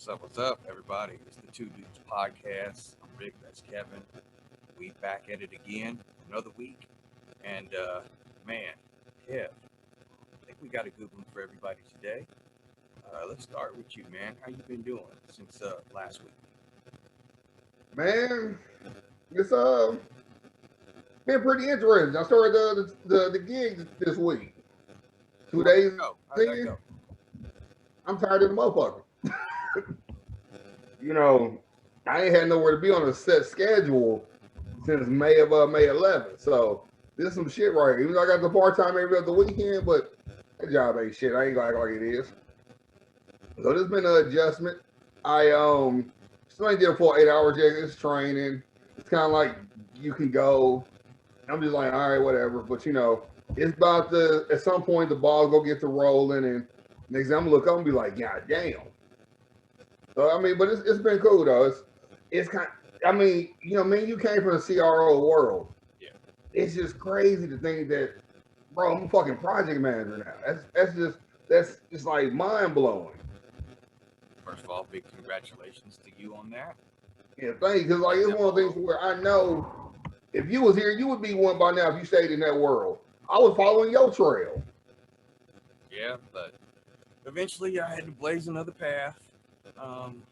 What's up, everybody? It's the Two Dudes Podcast. I'm Rick, that's Kevin. We back at it again, another week. And man, Kev, I think we got a good one for everybody today. Let's start with you, man. How you been doing since last week? Man, it's been pretty interesting. I started the gig this week. Two How'd that days go? in. How'd that go? I'm tired of the motherfucker. You know, I ain't had nowhere to be on a set schedule since May 11th. So this is some shit right here. Even though I got the part time every other weekend, but that job ain't shit. I ain't gonna act like it is. So there's been an adjustment. I still ain't did a full 8 hour check. It's training. It's kind of like you can go. I'm just like, all right, whatever. But it's about the at some point the ball's gonna get to rolling, and next thing I'm gonna look up and be like, God damn. So I mean, but it's been cool though. It's kind. I mean, me and you came from the CRO world. Yeah. It's just crazy to think that, bro, I'm a fucking project manager now. That's just like mind blowing. First of all, big congratulations to you on that. Yeah, thank you. Because like Take it's that one of the ball things over. where I know if you was here, you would be one by now if you stayed in that world. I was following your trail. Yeah, but eventually I had to blaze another path. Um,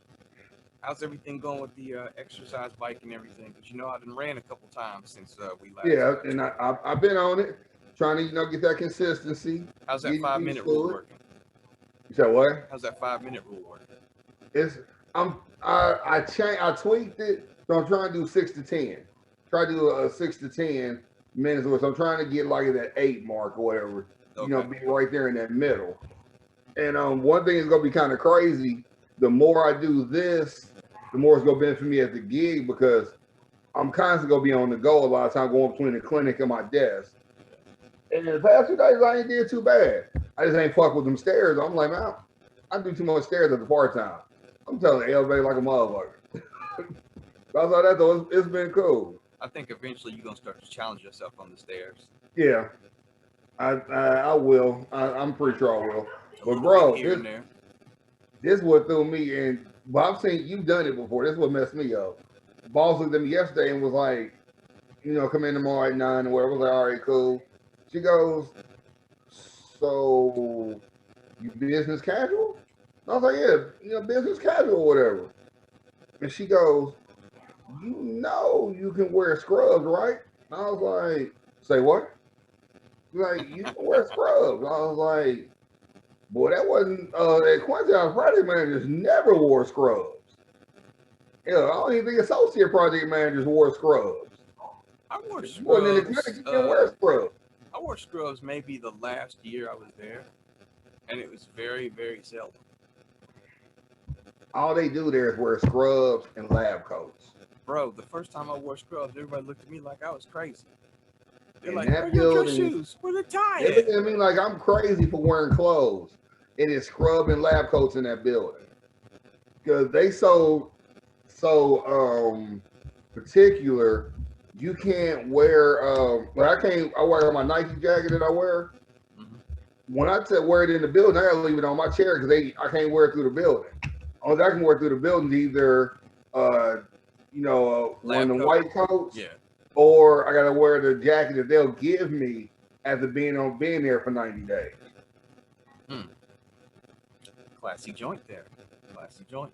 how's everything going with the exercise bike and everything? Because I done ran a couple times since we last Yeah, and spoke. I've been on it, trying to get that consistency, How's that getting five used minute rule to it. working? You said what? How's that 5 minute rule working? It's I tweaked it, so I'm trying to do 6 to 10. Try to do a 6 to 10 minutes, or so I'm trying to get like that 8 mark or whatever. Okay. Be right there in that middle. And one thing is gonna be kind of crazy. The more I do this, the more it's gonna benefit me at the gig because I'm constantly gonna be on the go a lot of time going between the clinic and my desk. And the past 2 days I ain't did too bad. I just ain't fuck with them stairs. I'm like, man, I do too much stairs at the part time. I'm telling the elevator like a motherfucker. Outside that though, it's been cool. I think eventually you're gonna start to challenge yourself on the stairs. Yeah, I will. I'm pretty sure I will. A But little bit bro, here and there. this what threw me in. But I've seen you've done it before. This what messed me up. Boss looked at me yesterday and was like, come in tomorrow at 9 or whatever. I was like, all right, cool. She goes, so you business casual? I was like, yeah, business casual or whatever. And she goes, you can wear scrubs, right? And I was like, say what? She's like, you can wear scrubs. I was like, boy, that wasn't at Quincy House project managers never wore scrubs. Yeah, I don't even think associate project managers wore scrubs. I wore If you wasn't in the clinic, scrubs. you didn't wear scrubs. I wore scrubs maybe the last year I was there, and it was very, very seldom. All they do there is wear scrubs and lab coats. Bro, the first time I wore scrubs, everybody looked at me like I was crazy. They're In like, "Where that your dress building, shoes? Where the tie they look at?" at me like I'm crazy for wearing clothes. It is scrub and lab coats in that building because they so particular. You can't wear but I wear my Nike jacket that I wear. Hmm. When I wear it in the building, I gotta leave it on my chair because I can't wear it through the building. Only I can wear it through the building either uh one Lab of the coat. white coats, Yeah. or I gotta wear the jacket that they'll give me after being there for 90 days. Hmm. Classy joint there. Classy joint.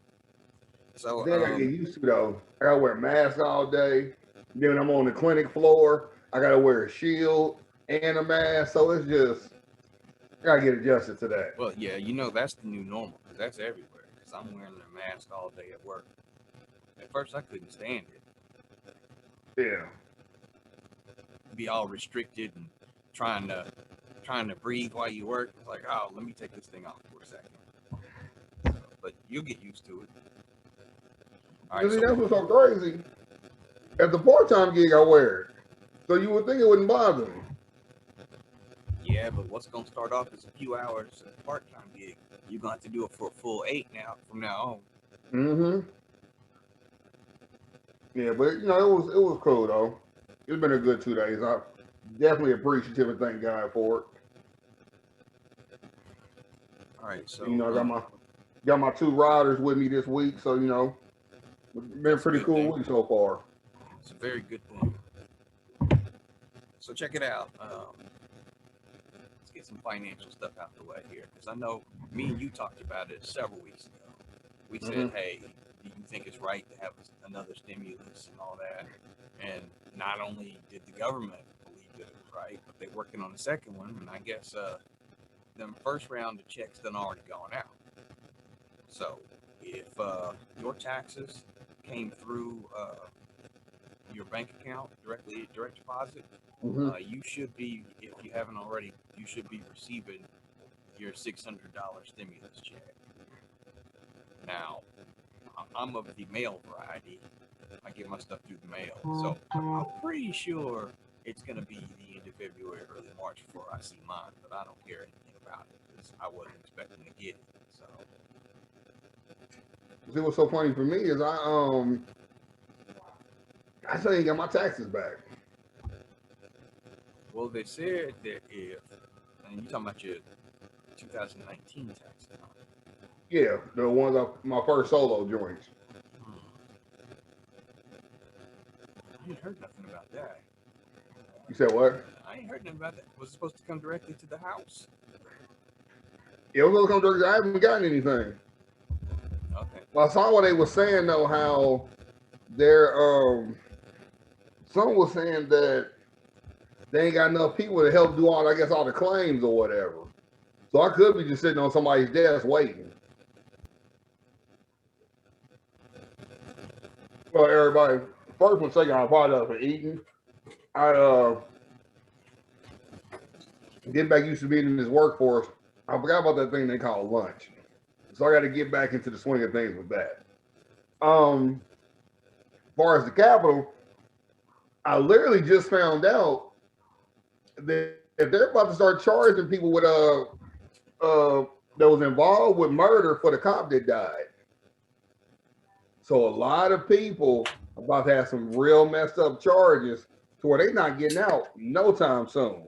So, Then I get used to though. I gotta wear a mask all day. Then when I'm on the clinic floor, I gotta wear a shield and a mask. So it's just I gotta get adjusted to that. well, yeah, that's the new normal because that's everywhere. Because I'm wearing a mask all day at work. At first, I couldn't stand it. Yeah. Be all restricted and trying to trying to breathe while you work. It's like, oh, let me take this thing off for a second. So, but you'll get used to it. All right, You see, so that's what's so crazy. At the part-time gig, I wear it, so you would think it wouldn't bother me. yeah, but what's gonna start off as a few hours at a part-time gig? You're gonna have to do it for a full 8 now from now on. Mm-hmm. Yeah, but it was cool though. It's been a good 2 days. I definitely appreciative and thank God for All right, it. so I got my Got my 2 riders with me this week, so you know, it's been That's a pretty good cool thing. week so far. It's a very good thing. So check it out. Let's get some financial stuff out the way here, because I know me and you talked about it several weeks ago. We said, hey, do you think it's right to have another stimulus and all that? And not only did the government believe that it was right, but they're working on the second one. And I guess the first round of checks done already gone out. So if your taxes came through your bank account direct deposit, you should be, if you haven't already, you should be receiving your $600 stimulus check. Now, I'm of the mail variety. I get my stuff through the mail, so I'm pretty sure it's going to be the end of February, early March before I see mine. But I don't care anything about it because I wasn't expecting to get it. So, see what's so funny for me is I still ain't got my taxes back. well, they said that if, and you're talking about your 2019 tax, Yeah, the ones of my first solo joints. I ain't heard nothing about that. You said what? I ain't heard nothing about that. Was it supposed to come directly to the house? Yeah, it was gonna come directly. I haven't gotten anything. Okay. Well, I saw what they were saying though, how they're someone was saying that they ain't got enough people to help do all, I guess, all the claims or whatever. So I could be just sitting on somebody's desk waiting. Well, everybody, first one second, I apologize for eating. I getting back used to being in this workforce. I forgot about that thing they call lunch. So I got to get back into the swing of things with that. As far as the Capitol, I literally just found out that if they're about to start charging people with that was involved with murder for the cop that died. So a lot of people are about to have some real messed up charges to where they're not getting out no time soon,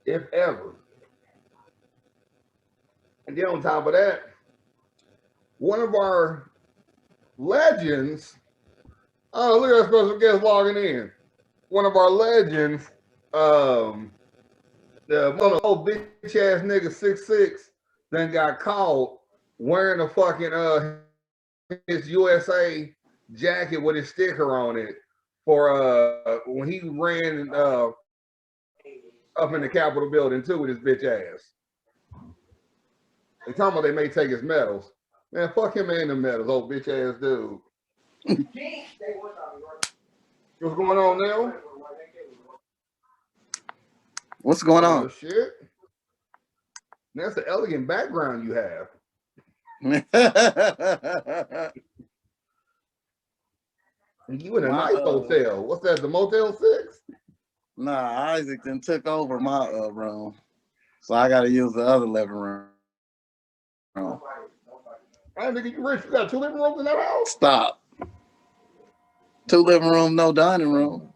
if ever. And then on top of that, one of our legends, oh, look at that special guest logging in. One of our legends, the one of the old bitch ass nigga 6'6", then got caught wearing a fucking his USA jacket with his sticker on it for when he ran up in the Capitol building too with his bitch ass. They talking about they may take his medals. Man, fuck him and the medals, old bitch ass dude. What's going on now? What's going on? Shit. That's an elegant background you have. You in a nice hotel. What's that, the Motel 6? Nah, Isaac then took over my room. So I got to use the other living room. I didn't think you rich. You got 2 living rooms in that house? Stop. 2 living room, no dining room.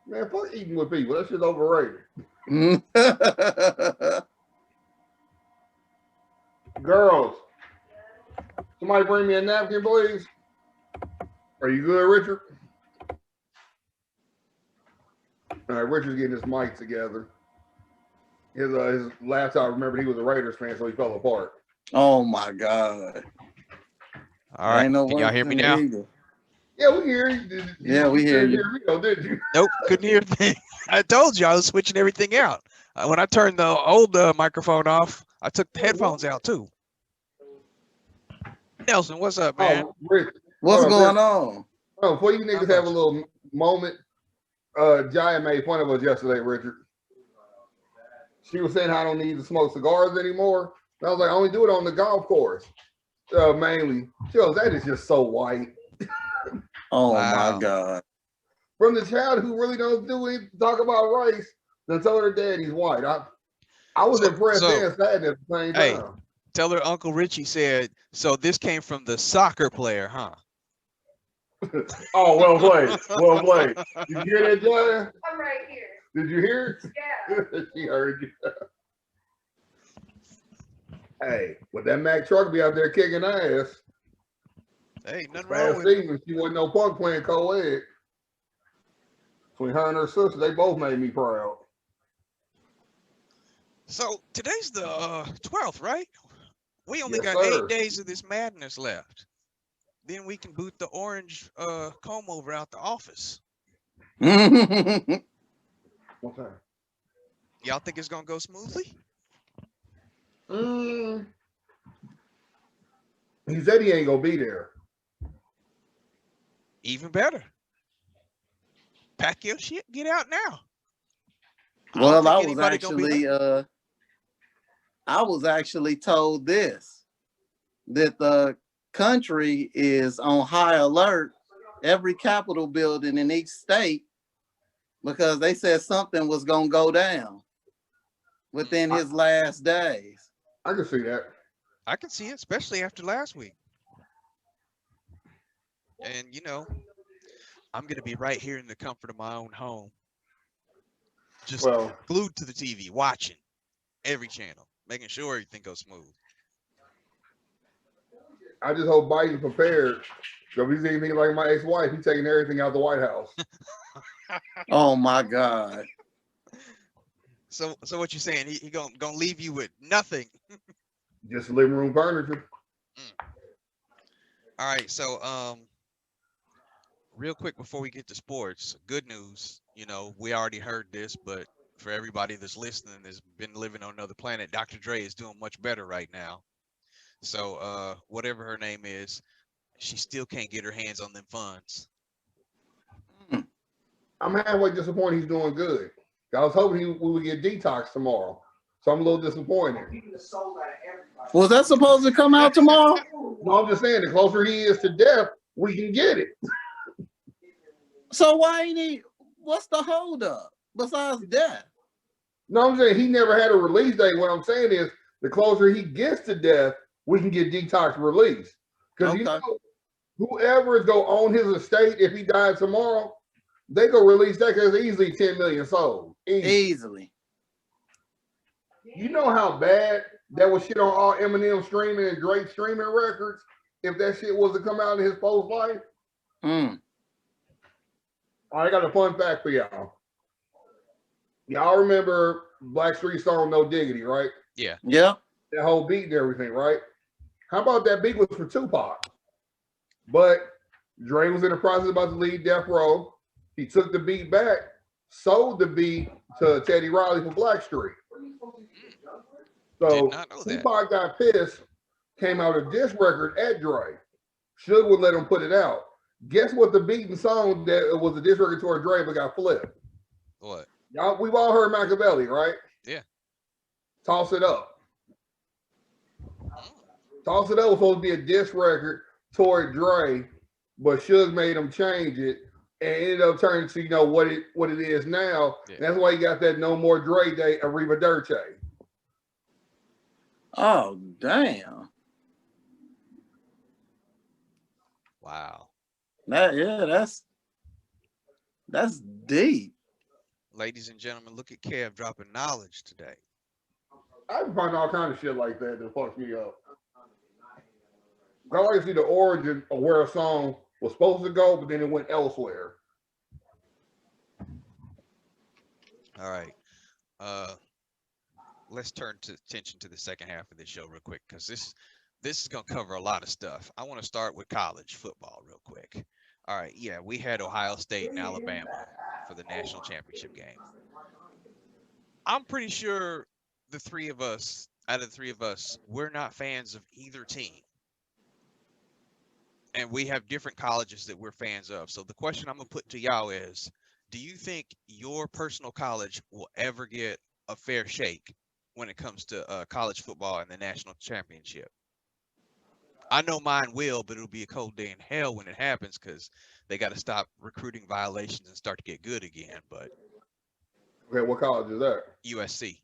Man, fuck eating with people. That shit's overrated. Girls, somebody bring me a napkin, please. Are you good, Richard? All right, Richard's getting his mic together. His laptop, remember, he was a Raiders fan, so he fell apart. Oh, my God. All right. No, can y'all hear me now? Yeah, we hear you. Yeah, we hear you. Did you? Nope, couldn't hear a thing. I told you I was switching everything out. When I turned the old microphone off, I took the headphones out too. Nelson, what's up, man? Oh, Rich, what's going on? Oh, before you niggas have a little moment, Jaya made fun of us yesterday, Richard. She was saying I don't need to smoke cigars anymore. I was like, I only do it on the golf course, mainly. She goes, that is just so white. Oh, Wow. my God. From the child who really don't talk about race, then tell her daddy's white. I was impressed and sad at the same time. Tell her Uncle Richie said, so this came from the soccer player, huh? Oh, well played. Well played. Did you hear that, Jaya? I'm right here. Did you hear it? Yeah. She heard you. Hey, with that Mack truck be out there kicking ass. Hey, nothing wrong Fast with it. Stevens, she wasn't no punk playing co-ed. Between her and her sister, they both made me proud. So today's the 12th, right? We only Yes, got sir. 8 days of this madness left. Then we can boot the orange comb over out the office. Okay. Y'all think it's gonna go smoothly? He said he ain't gonna be there. Even better. Pack your shit. Get out now. Well, I was actually told this, that the country is on high alert, every Capitol building in each state, because they said something was gonna go down within his last days. I can see that. I can see it, especially after last week. And you know, I'm gonna be right here in the comfort of my own home, just Well, glued to the TV, watching every channel, making sure everything goes smooth. I just hope Biden prepared. So if he's anything like my ex-wife, he's taking everything out of the White House. Oh my God. So what you saying? He gonna leave you with nothing? Just living room furniture. All right. So real quick before we get to sports, good news. You know, we already heard this, but for everybody that's listening, that's been living on another planet, Dr. Dre is doing much better right now. So whatever her name is, she still can't get her hands on them funds. I'm halfway disappointed he's doing good. I was hoping we would get Detox tomorrow. So I'm a little disappointed. Was that supposed to come out tomorrow? No, I'm just saying, the closer he is to death, we can get it. So why ain't he? What's the holdup besides death? No, I'm saying he never had a release date. What I'm saying is, the closer he gets to death, we can get Detox released. Because you know, whoever is going to own his estate, if he died tomorrow, they go release that because it's easily 10 million sold. Easily. You know how bad that was shit on all Eminem streaming and Drake streaming records if that shit was to come out in his post life? All right, I got a fun fact for y'all. Y'all remember Blackstreet's song No Diggity, right? Yeah. Yeah. That whole beat and everything, right? How about that beat was for Tupac? But Dre was in the process about to leave Death Row. He took the beat back, sold the beat to Teddy Riley for Blackstreet. So Tupac got pissed, came out a diss record at Dre. Suge would let him put it out. Guess what the beat and song that was a diss record toward Dre but got flipped? What? Y'all, we've all heard Machiavelli, right? Yeah. Toss It Up. Toss It Up was supposed to be a diss record toward Dre, but Suge made him change it and ended up turning to, you know, what it is now. Yeah. That's why you got that No More Dre Day, Arrivederci. Oh, damn. Wow. That's deep. Ladies and gentlemen, look at Kev dropping knowledge today. I can find all kinds of shit like that fucks me up. I like to see the origin of where a song was supposed to go, but then it went elsewhere. All right. Let's turn attention to the second half of this show real quick, because this is going to cover a lot of stuff. I want to start with college football real quick. All right. Yeah, we had Ohio State and Alabama for the national championship game. I'm pretty sure out of the three of us, we're not fans of either team. And we have different colleges that we're fans of. So the question I'm going to put to y'all is, do you think your personal college will ever get a fair shake when it comes to college football and the national championship? I know mine will, but it'll be a cold day in hell when it happens, because they got to stop recruiting violations and start to get good again. But okay, what college is that? USC.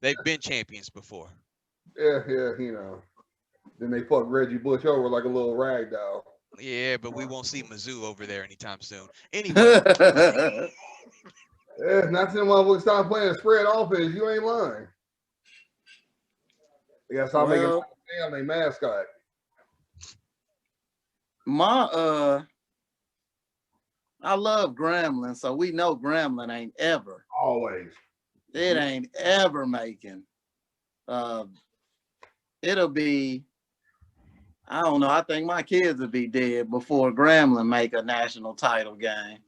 They've been champions before. Yeah, you know. Then they fuck Reggie Bush over like a little rag doll. Yeah, but we won't see Mizzou over there anytime soon. Anyway. Yeah, not till motherfuckers stop playing spread offense. You ain't lying. Yeah, so I'm making Well, they mascot. I love Gremlin, so we know Gremlin ain't ever. Always. It ain't ever making. Uh, it'll be. I don't know. I think my kids will be dead before Gremlin make a national title game.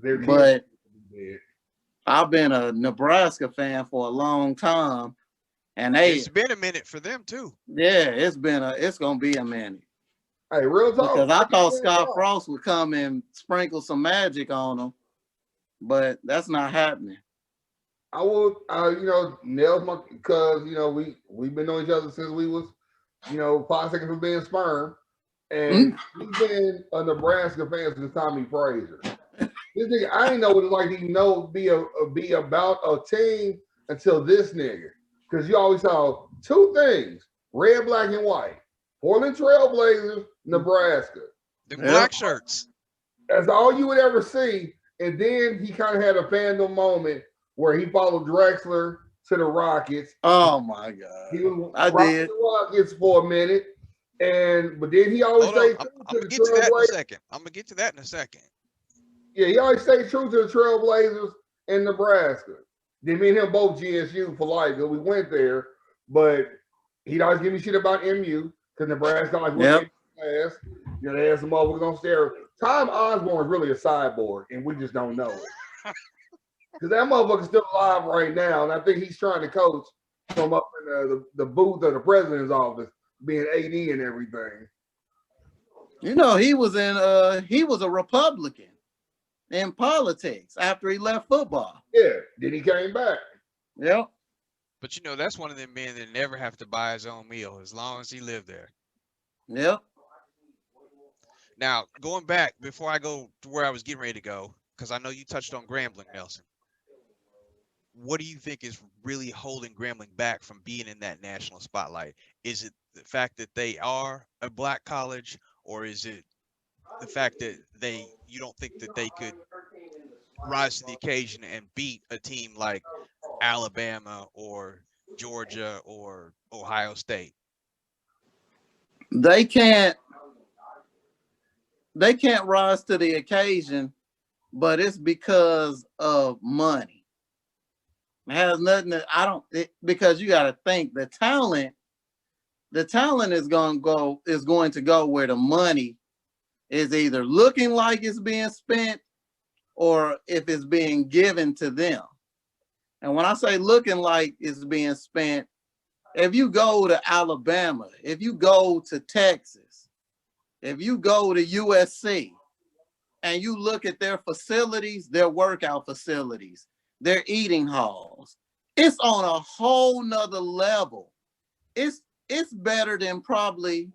Their kids But be dead. I've been a Nebraska fan for a long time, and It's been a minute for them too. it's gonna be a minute. Hey, real talk. Because I thought Scott Frost would come and sprinkle some magic on them, but that's not happening. I will, Nell's my because we've been knowing each other since we was, 5 seconds from being sperm, and he's been a Nebraska fan since Tommy Fraser. This nigga, I ain't know what it's like to be about a team until this nigga, because you always saw two things: red, black, and white. Portland Trailblazers, Nebraska. The black shirts. That's all you would ever see. And then he kind of had a fandom moment where he followed Drexler to the Rockets. Oh my God. He was I did. the Rockets for a minute. But then he always stayed true I'm to gonna the get to that in a Trailblazers. second. I'm gonna get to that in a second. Yeah, he always stayed true to the Trailblazers in Nebraska. Then me and him both GSU for life because we went there. But he'd always give me shit about MU because Nebraska always went class. They had some motherfuckers on stereo. Tom Osborne is really a cyborg, and we just don't know it. Because that motherfucker's still alive right now, and I think he's trying to coach from up in the booth of the president's office, being AD and everything. He was a Republican in politics after he left football. Yeah, then he came back. Yep. But that's one of them men that never have to buy his own meal as long as he lived there. Yep. Now, going back before I go to where I was getting ready to go, because I know you touched on Grambling, Nelson. What do you think is really holding Grambling back from being in that national spotlight? Is it the fact that they are a black college, or is it the fact that you don't think that they could rise to the occasion and beat a team like Alabama or Georgia or Ohio State? They can't rise to the occasion, but it's because of money. It has nothing to, because you got to think the talent is going to go where the money is either looking like it's being spent or if it's being given to them. And when I say looking like it's being spent, if you go to Alabama, if you go to Texas, if you go to USC and you look at their facilities, their workout facilities, their eating halls, it's on a whole nother level. It's better than probably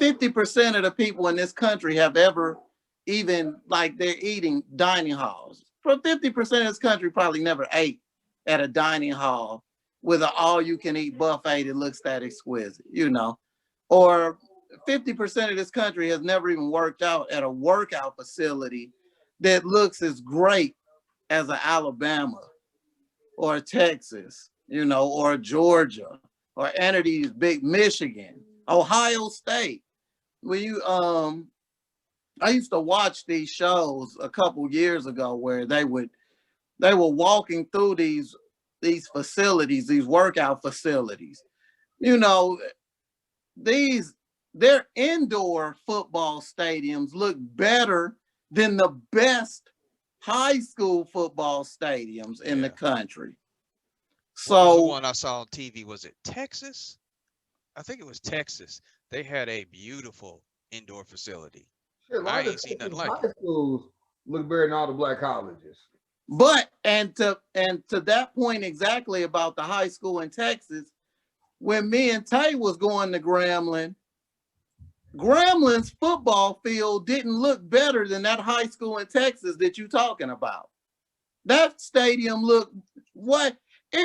50% of the people in this country have ever even their eating dining halls. For 50% of this country probably never ate at a dining hall with an all-you-can-eat buffet that looks that exquisite, or 50% of this country has never even worked out at a workout facility that looks as great as an Alabama or a Texas, or a Georgia or any of these big Michigan, Ohio State. I used to watch these shows a couple years ago where they were walking through these facilities, these workout facilities. Their indoor football stadiums look better than the best high school football stadiums in the country. So the one I saw on TV, was it Texas? I think it was Texas. They had a beautiful indoor facility. Shit, I ain't seen nothing like high schools look better than all the black colleges. But and to that point exactly about the high school in Texas, when me and Tay was going to Grambling's football field didn't look better than that high school in Texas that you're talking about. That stadium looked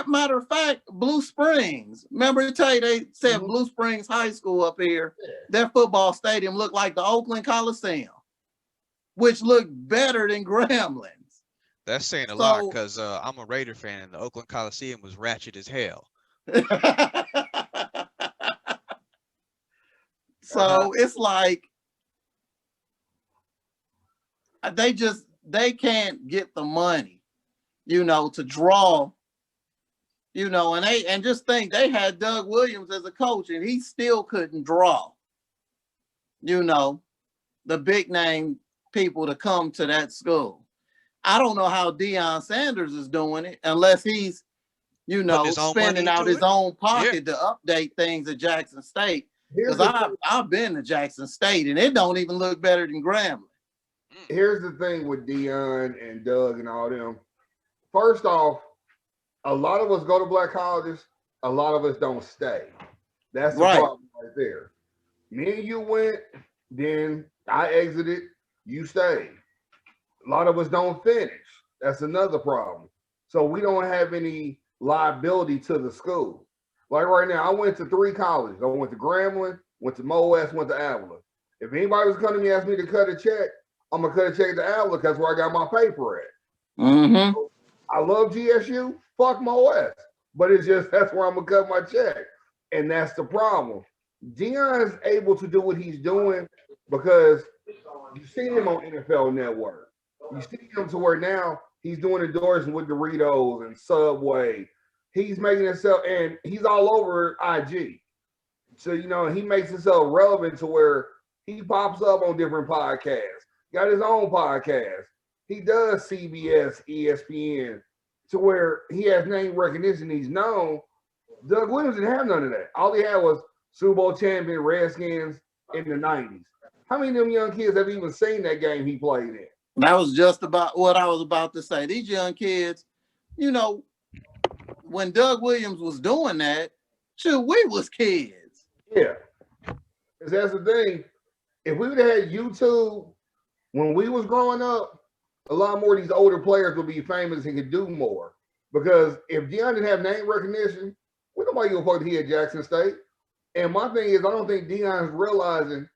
matter of fact, Blue Springs. Remember, Tay, they said Blue Springs High School up here. Yeah. Their football stadium looked like the Oakland Coliseum, which looked better than Grambling's. That's saying a lot because I'm a Raider fan and the Oakland Coliseum was ratchet as hell. So it's like they can't get the money, to draw, and just think they had Doug Williams as a coach and he still couldn't draw, the big name people to come to that school. I don't know how Deion Sanders is doing it unless he's, spending out his own pocket to update things at Jackson State. Because I've been to Jackson State and it don't even look better than Grambling. Here's the thing with Deion and Doug and all them. First off, a lot of us go to black colleges. A lot of us don't stay. That's the problem right there. Me and you went, then I exited, you stayed. A lot of us don't finish. That's another problem. So we don't have any liability to the school. Like right now, I went to 3 colleges. I went to Grambling, went to Mo West, went to Avila. If anybody was coming to me and asked me to cut a check, I'm gonna cut a check at the Avila because where I got my paper at. Mm-hmm. So I love GSU, fuck Mo West. But it's just that's where I'm gonna cut my check. And that's the problem. Deion is able to do what he's doing because you see him on NFL Network. You see him to where now he's doing endorsement with Doritos and Subway. He's making himself, and he's all over IG. So, he makes himself relevant to where he pops up on different podcasts. Got his own podcast. He does CBS, ESPN, to where he has name recognition. He's known. Doug Williams didn't have none of that. All he had was Super Bowl champion Redskins in the 90s. How many of them young kids have even seen that game he played in? That was just about what I was about to say. These young kids, when Doug Williams was doing that, we was kids. Yeah. Because that's the thing. If we would have had YouTube when we was growing up, a lot more of these older players would be famous and could do more. Because if Deion didn't have name recognition, we nobody give a fuck that he at Jackson State. And my thing is, I don't think Deion's realizing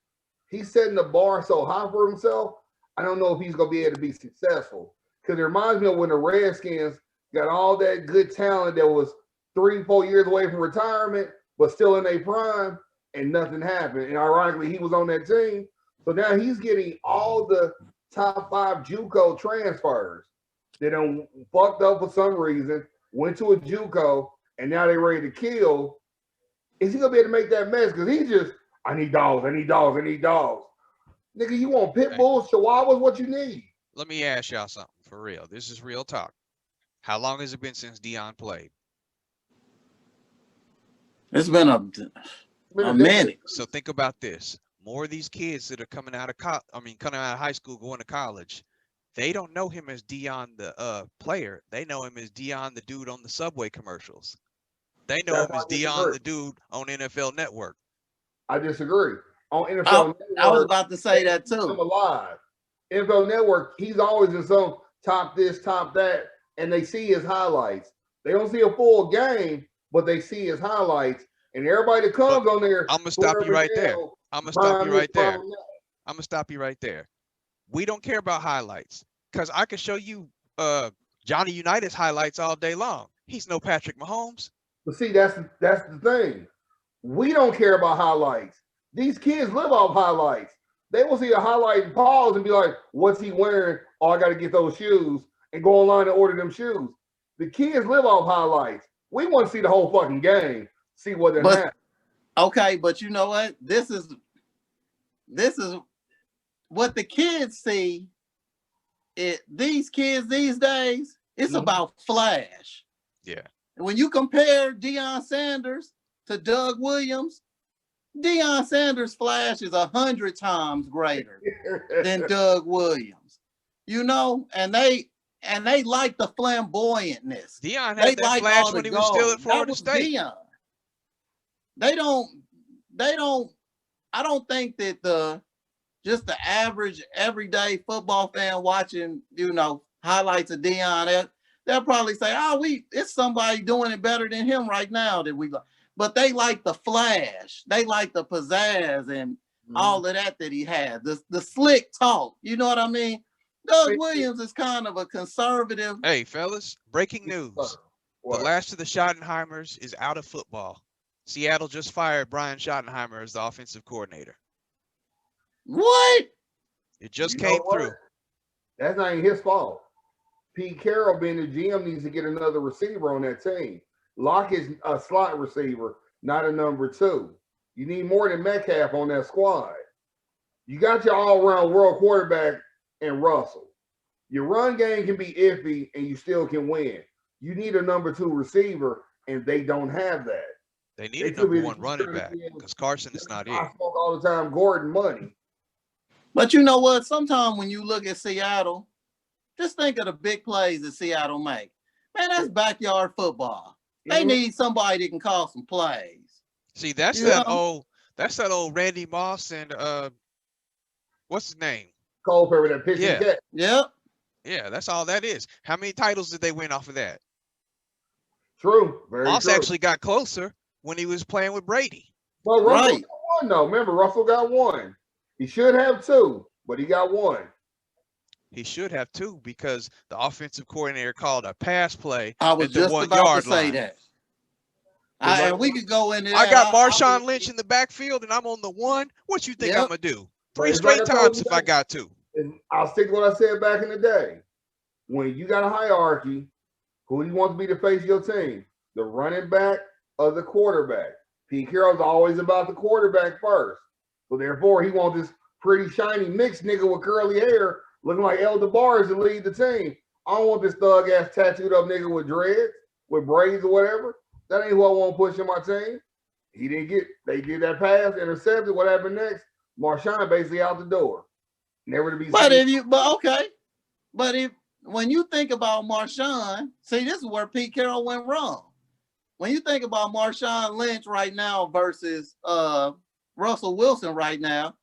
he's setting the bar so high for himself. I don't know if he's going to be able to be successful. Because it reminds me of when the Redskins got all that good talent that was 3-4 years away from retirement, but still in their prime, and nothing happened. And ironically, he was on that team. So now he's getting all the top 5 JUCO transfers that done fucked up for some reason, went to a JUCO, and now they're ready to kill. Is he going to be able to make that mess? Because he's just, I need dogs, I need dogs, I need dogs. Nigga, you want pit bulls, chihuahuas, what you need? Let me ask y'all something for real. This is real talk. How long has it been since Deion played? It's been a minute. So think about this. More of these kids that are coming out of coming out of high school, going to college, they don't know him as Deion the player. They know him as Deion the dude on the Subway commercials. They know him as Deion the dude on NFL Network. I disagree. On NFL Network, I was about to say that too. I'm alive. NFL Network, he's always in some top this, top that, and they see his highlights. They don't see a full game, but they see his highlights. And everybody that comes on there, I'm gonna stop you right there. I'm gonna stop you right there. I'm gonna stop you right there. We don't care about highlights because I can show you Johnny Unitas highlights all day long. He's no Patrick Mahomes. But see, that's the thing. We don't care about highlights. These kids live off highlights. They will see a highlight and pause and be like, what's he wearing? Oh, I got to get those shoes and go online and order them shoes. The kids live off highlights. We want to see the whole fucking game, see what they're happening. Okay, but you know what? This is what the kids see. These kids these days, it's about flash. Yeah. When you compare Deion Sanders to Doug Williams, Deion Sanders' flash is 100 times greater than Doug Williams. And they like the flamboyantness. Deion had that flash when he was still at Florida State. Deion. They don't. I don't think that just the average everyday football fan watching, highlights of Deion, they'll probably say, it's somebody doing it better than him right now that we like. But they like the flash. They like the pizzazz and all of that he had. The slick talk. You know what I mean? Doug Williams is kind of a conservative. Hey, fellas, breaking news. The last of the Schottenheimers is out of football. Seattle just fired Brian Schottenheimer as the offensive coordinator. What? It just You know came what? through. That's not even his fault. Pete Carroll, being the GM, needs to get another receiver on that team. Locke is a slot receiver, not a number 2. You need more than Metcalf on that squad. You got your all-around world quarterback in Russell. Your run game can be iffy, and you still can win. You need a number 2 receiver, and they don't have that. They need They a could be number the one running back because Carson is not it. I smoke all the time, Gordon money. But you know what? Sometimes when you look at Seattle, just think of the big plays that Seattle make. Man, that's backyard football. They need somebody that can call some plays. See, that's You that know? old Randy Moss and what's his name? Culpepper, that pitch and catch. Yep. Yeah, that's all that is. How many titles did they win off of that? True. Very Moss true. actually got closer when he was playing with Brady. Well, Russell Right. got one, though. Remember, Russell got one. He should have 2, but he got 1. He should have 2 because the offensive coordinator called a pass play I was at the just 1 about yard to say line. that. And we could go into that. I got Marshawn Lynch in the backfield and I'm on the 1. What you think I'm gonna do? 3 straight times if I got 2. I'll stick to what I said back in the day. When you got a hierarchy, who do you want to be the face of your team? The running back or the quarterback? Pete Carroll's always about the quarterback first. So therefore, he wants this pretty shiny mixed nigga with curly hair looking like El DeBarge to lead the team. I don't want this thug ass tattooed up nigga with dreads, with braids or whatever. That ain't who I want pushing my team. He didn't get, they did that pass, intercepted. What happened next? Marshawn basically out the door. Never to be seen. But when you think about Marshawn, see, this is where Pete Carroll went wrong. When you think about Marshawn Lynch right now versus Russell Wilson right now,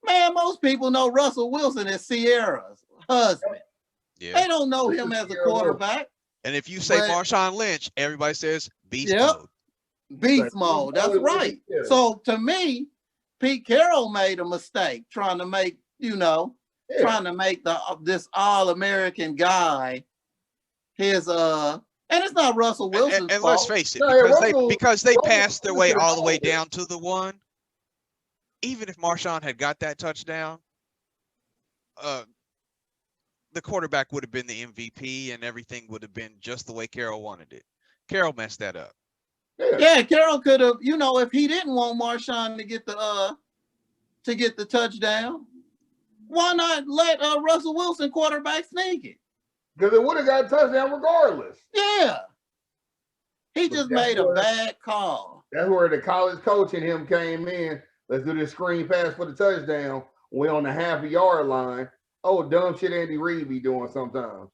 man, most people know Russell Wilson as Sierra's husband. Yeah. They don't know him as a quarterback. And if you say Marshawn Lynch, everybody says beast mode. Beast mode. That's right. So to me, Pete Carroll made a mistake trying to make, trying to make this all-American guy his and it's not Russell Wilson's and fault. let's face it, because they passed their way all the way down to the 1. Even if Marshawn had got that touchdown, the quarterback would have been the MVP and everything would have been just the way Carroll wanted it. Carroll messed that up. Yeah, Carroll could have, if he didn't want Marshawn to get the touchdown, why not let Russell Wilson quarterback sneak it? Because it would have got a touchdown regardless. Yeah. He just made a bad call. That's where the college coach and him came in. Let's do this screen pass for the touchdown. We're on the half-yard line. Oh, dumb shit Andy Reid be doing sometimes.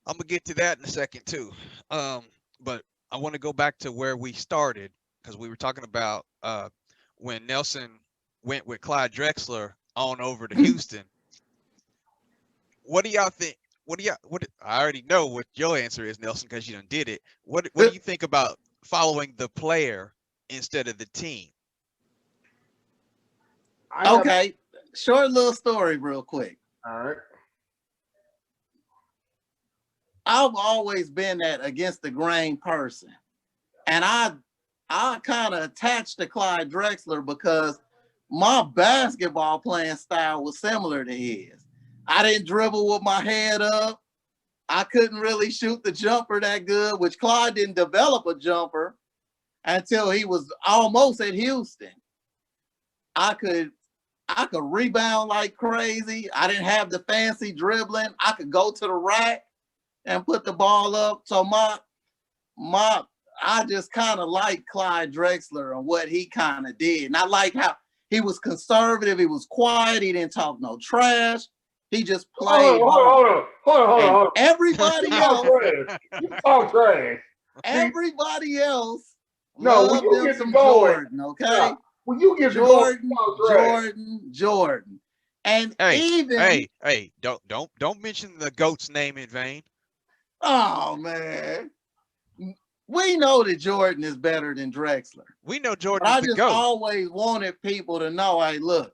I'm going to get to that in a second, too. But I want to go back to where we started because we were talking about when Nelson went with Clyde Drexler on over to Houston. What do y'all think? I already know what your answer is, Nelson, because you done did it. What do you think about following the player instead of the team? Okay, short little story real quick. All right. I've always been that against the grain person. And I kind of attached to Clyde Drexler because my basketball playing style was similar to his. I didn't dribble with my head up. I couldn't really shoot the jumper that good, which Clyde didn't develop a jumper until he was almost at Houston. I could rebound like crazy. I didn't have the fancy dribbling. I could go to the rack and put the ball up. So I just kind of like Clyde Drexler and what he kind of did. And I like how he was conservative. He was quiet. He didn't talk no trash. He just played. Hold on. Everybody else. You talk trash. Everybody else. No, loved when you them get some to going, Jordan, okay? When you get Jordan. And hey, don't mention the GOAT's name in vain. Oh man. We know that Jordan is better than Drexler. We know Jordan I is the just GOAT. always wanted people to know, hey, look,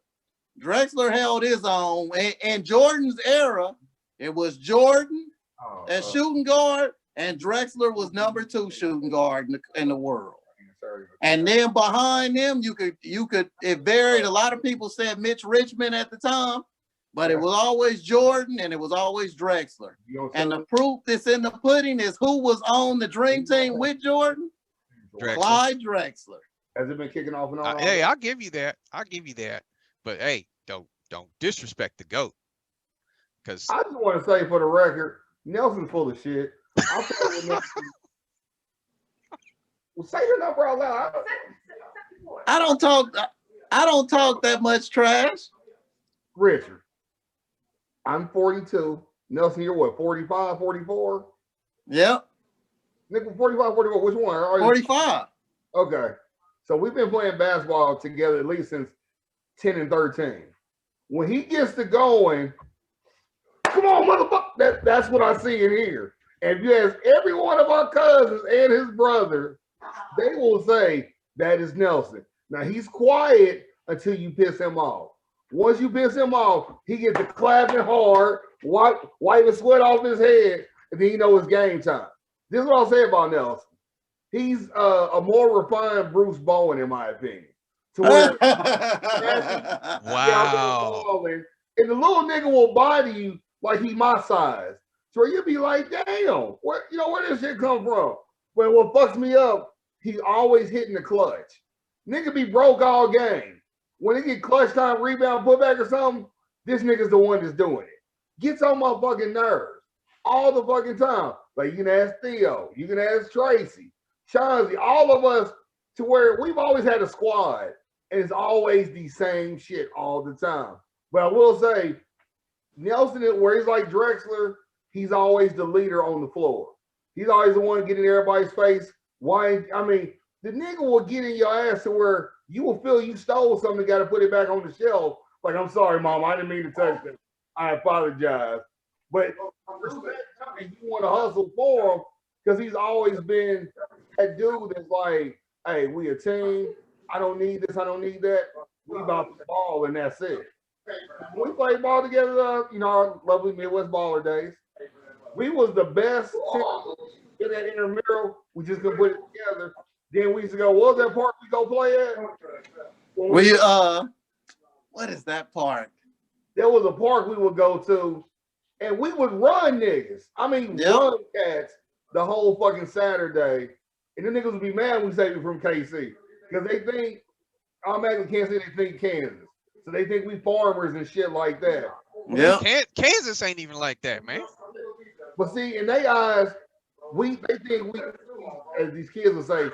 Drexler held his own. In Jordan's era, it was Jordan as shooting guard, and Drexler was number 2 shooting guard in the world. And then behind them, you could it varied. A lot of people said Mitch Richmond at the time, but it was always Jordan and it was always Drexler. And the proof that's in the pudding is who was on the dream team with Jordan? Drexler. Clyde Drexler. Has it been kicking off and on? Hey, I'll give you that. But hey, don't disrespect the GOAT. Because I just want to say for the record, Nelson's full of shit. I'll tell you Nelson. Well, say your number out loud. I don't talk that much trash. Richard, I'm 42. Nelson, you're what, 45, 44? Yep. Nigga, 45, 44. Which one? 45. Okay. So we've been playing basketball together at least since 10 and 13. When he gets to going, come on, motherfucker. That's what I see in here. And if you ask every one of our cousins and his brother, they will say that is Nelson. Now he's quiet until you piss him off. Once you piss him off, he gets to clapping hard, wiping sweat off his head, and then you know it's game time. This is what I'll say about Nelson. He's a more refined Bruce Bowen, in my opinion. To where wow. And the little nigga will body you like he my size. So you'll be like, damn, where this shit come from? But what fucks me up, he's always hitting the clutch. Nigga be broke all game. When it get clutch time, rebound, putback or something, this nigga's the one that's doing it. Gets on my fucking nerves all the fucking time. Like, you can ask Theo, you can ask Tracy, Chauncey, all of us, to where we've always had a squad, and it's always the same shit all the time. But I will say, Nelson, where he's like Drexler, he's always the leader on the floor. He's always the one getting in everybody's face. Why? I mean, the nigga will get in your ass to where you will feel you stole something, got to put it back on the shelf. Like, I'm sorry, Mom, I didn't mean to touch it. I apologize. But you want to hustle for him because he's always been that dude that's like, hey, we a team. I don't need this. I don't need that. We about the ball, and that's it. When we played ball together, our lovely Midwest baller days, we was the best team in that intramural. We just couldn't put it together. Then we used to go, what was that park we go play at? What is that park? There was a park we would go to, and we would run niggas. I mean, run cats the whole fucking Saturday. And the niggas would be mad when we say we from KC. Because they think, automatically can't say they think Kansas. So they think we farmers and shit like that. Yeah. Kansas ain't even like that, man. But see, in their eyes, they think we, as these kids will say,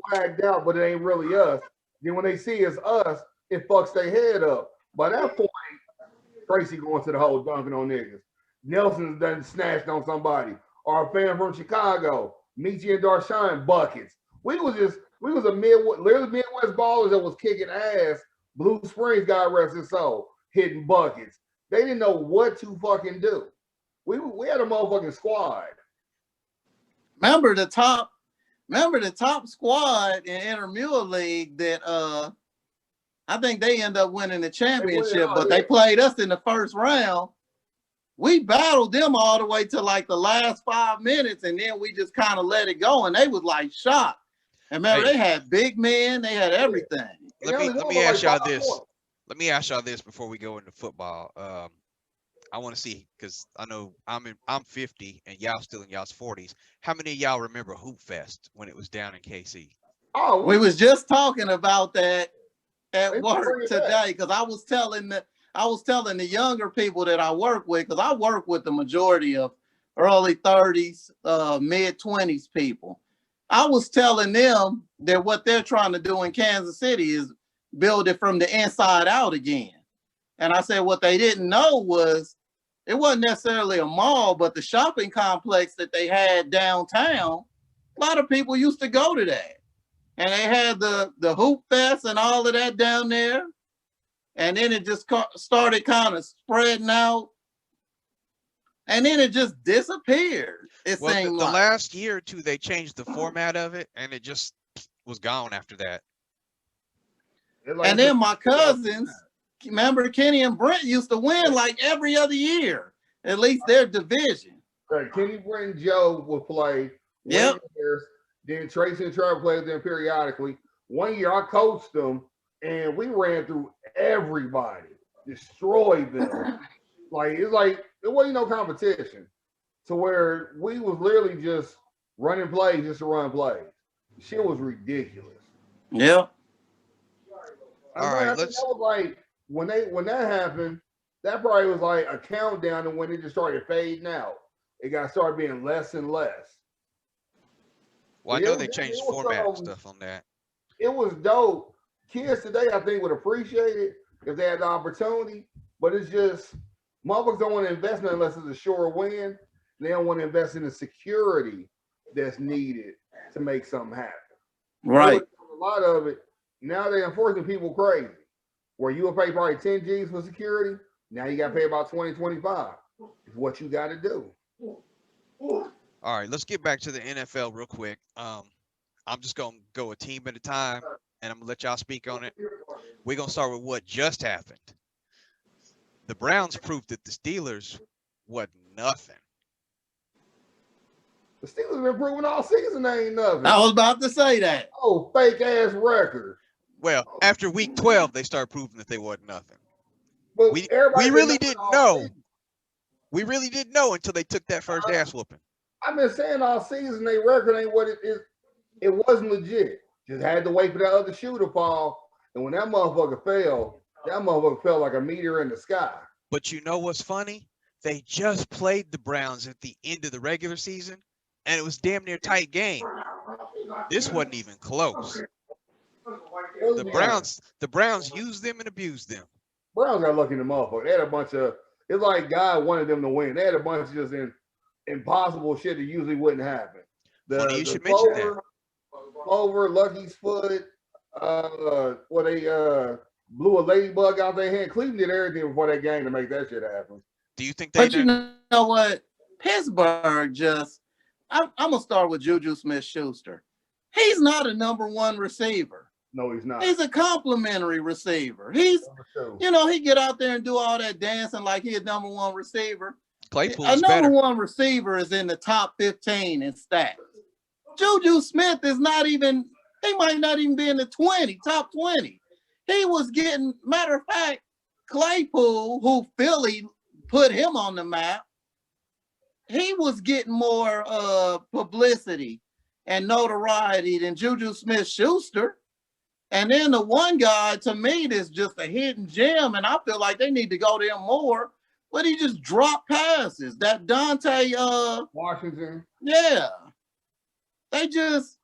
flagged out, but it ain't really us. Then when they see it's us, it fucks their head up. By that point, Tracy going to the hole dunking on niggas. Nelson's done snatched on somebody. Or a fan from Chicago, Michi and Darshawn buckets. We was a Midwest ballers that was kicking ass. Blue Springs, God rest his soul, hitting buckets. They didn't know what to fucking do. We had a motherfucking squad. Remember the top squad in Intramural League that I think they end up winning the championship, but they played us in the first round. We battled them all the way to like the last 5 minutes, and then we just kind of let it go, and they was like shocked. And remember, they had big men, they had everything. Let me ask y'all this. Let me ask y'all this before we go into football. I want to see, because I know I'm 50 and y'all still in y'all's 40s. How many of y'all remember Hoop Fest when it was down in KC? Oh, we was just talking about that at work today, because I was telling the younger people that I work with, because I work with the majority of early 30s, mid 20s people. I was telling them that what they're trying to do in Kansas City is build it from the inside out again. And I said what they didn't know was it wasn't necessarily a mall, but the shopping complex that they had downtown, a lot of people used to go to that. And they had the Hoop Fest and all of that down there. And then it just started kind of spreading out. And then it just disappeared. It seemed the like. last year or two, they changed the format of it, and it just was gone after that. And then my cousins, remember Kenny and Brent used to win like every other year, at least their division. Right. Kenny, Brent, and Joe would play. Yep. Then Tracy and Trevor played with them periodically. One year I coached them, and we ran through everybody, destroyed them. Like it wasn't no competition. To where we was literally just running plays just to run plays. Shit was ridiculous. Yeah. All right, I think let's. that was like when that happened, that probably was like a countdown, and when it just started fading out, it got started being less and less. Well, I But know it, they it changed was format and stuff on that. it was dope. Kids today, I think, would appreciate it if they had the opportunity. But it's just motherfuckers don't want to invest in it unless it's a sure win. They don't want to invest in the security that's needed to make something happen. Right. A lot of it now they're enforcing people crazy. Where you will pay probably 10 G's for security, now you got to pay about 20, 25. It's what you got to do. All right, let's get back to the NFL real quick. I'm just gonna go a team at a time, and I'm gonna let y'all speak on it. We're gonna start with what just happened. The Browns proved that the Steelers wasn't nothing. The Steelers been proving all season they ain't nothing. I was about to say that. Oh, fake ass record. Well, after week 12, they started proving that they wasn't nothing. But We everybody really been didn't all know. season. We really didn't know until they took that first ass whooping. I've been saying all season they record ain't what it is. It wasn't legit. Just had to wait for that other shoe to fall. And when that motherfucker fell like a meteor in the sky. But you know what's funny? They just played the Browns at the end of the regular season, and it was damn near tight game. This wasn't even close. The Browns used them and abused them. Browns got lucky in the motherfucker. They had a bunch of, it's like God wanted them to win. They had a bunch of just impossible shit that usually wouldn't happen. Funny you should mention that. Clover, Lucky's foot, where they blew a ladybug out their hand. Cleveland did everything before that game to make that shit happen. Do you think they But you know what? Pittsburgh just, I'm going to start with Juju Smith-Schuster. He's not a number one receiver. No, he's not. He's a complimentary receiver. He's, you know, he get out there and do all that dancing like he's a number one receiver. Claypool's A number better? one receiver is in the top 15 in stats. Juju Smith is not even, he might not even be in the top 20. He was getting, matter of fact, Claypool, who Philly put him on the map, he was getting more publicity and notoriety than Juju Smith-Schuster. And then the one guy, to me, that's just a hidden gem, and I feel like they need to go to him more, but he just dropped passes. That Dante Washington. Yeah. They just,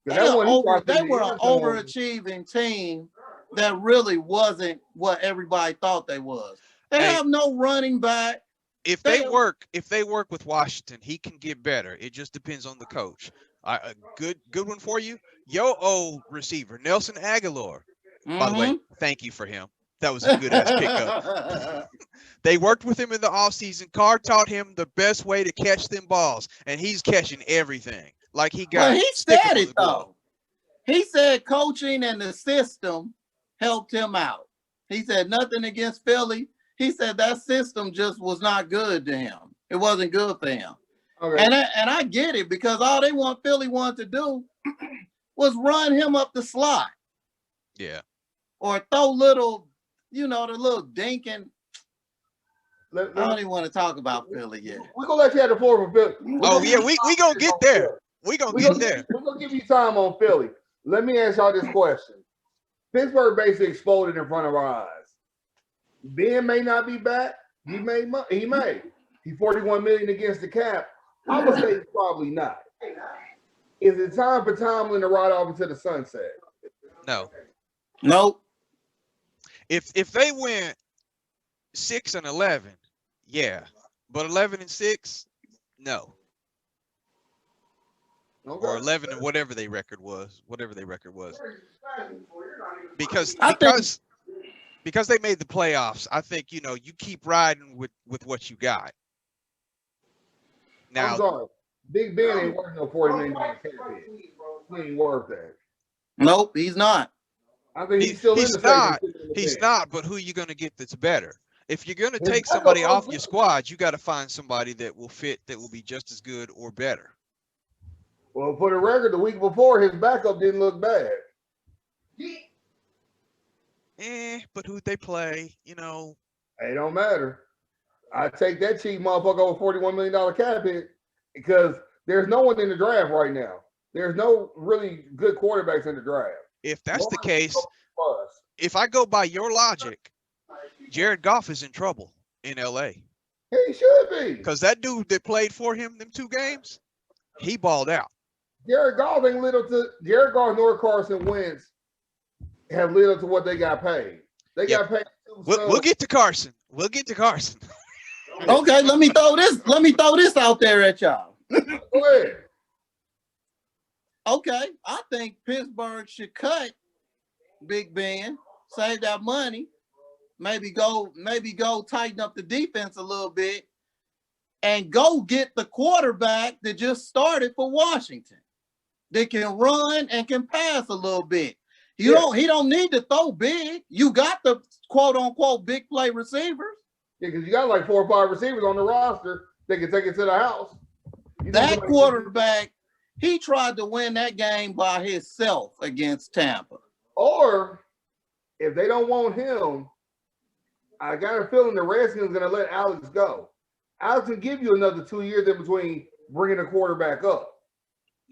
they were an overachieving team that really wasn't what everybody thought they was. They have no running back. If they work with Washington, he can get better. It just depends on the coach. A good one for you. Yo, old receiver, Nelson Aguilar. By the way, thank you for him. That was a good ass pickup. They worked with him in the offseason. Carr taught him the best way to catch them balls, and he's catching everything. Like he got. Well, he said it though. He said coaching and the system helped him out. He said nothing against Philly. He said that system just was not good to him. It wasn't good for him. Okay. And I get it, because all Philly wanted to do was run him up the slot. Yeah. Or throw little, the little dinking. I don't even want to talk about Philly yet. We're going to let you have the floor for Philly. We going to get there. We're going to get there. We're going to give you time on Philly. Let me ask y'all this question. Pittsburgh basically exploded in front of our eyes. Ben may not be back. He may. He 41 million against the cap. I would say probably not. Is it time for Tomlin to ride off into the sunset? No. Nope. If they went 6-11, yeah. But 11-6, no. Okay. Or 11 and whatever their record was. Because they made the playoffs, I think you keep riding with what you got. Now, I'm sorry. Big Ben ain't worth no 40 million cap hit. He ain't worth that. Nope, he's not. I think he's still he's not. He's not. But who are you going to get that's better? If you're going to take somebody off your squad, you got to find somebody that will fit, that will be just as good or better. Well, for the record, the week before, his backup didn't look bad. But who'd they play? You know, It don't matter. I take that cheap motherfucker over $41 million cap hit because there's no one in the draft right now. There's no really good quarterbacks in the draft. if that's the Nobody's case, bust. if I go by your logic, Jared Goff is in trouble in LA. He should be. Because that dude that played for him them 2 games, he balled out. Jared Goff ain't lit up to Jared Goff nor Carson Wentz have lit up to what they got paid. They Yep. got paid. We'll get to Carson. We'll get to Carson. Okay, let me throw this out there at y'all. Go ahead. Okay, I think Pittsburgh should cut Big Ben, save that money, maybe go tighten up the defense a little bit, and go get the quarterback that just started for Washington that can run and can pass a little bit. He don't need to throw big. You got the quote unquote big play receivers. Yeah, because you got like 4 or 5 receivers on the roster that can take it to the house. That quarterback, he tried to win that game by himself against Tampa. Or if they don't want him, I got a feeling the Redskins are going to let Alex go. Alex can give you another 2 years in between bringing a quarterback up.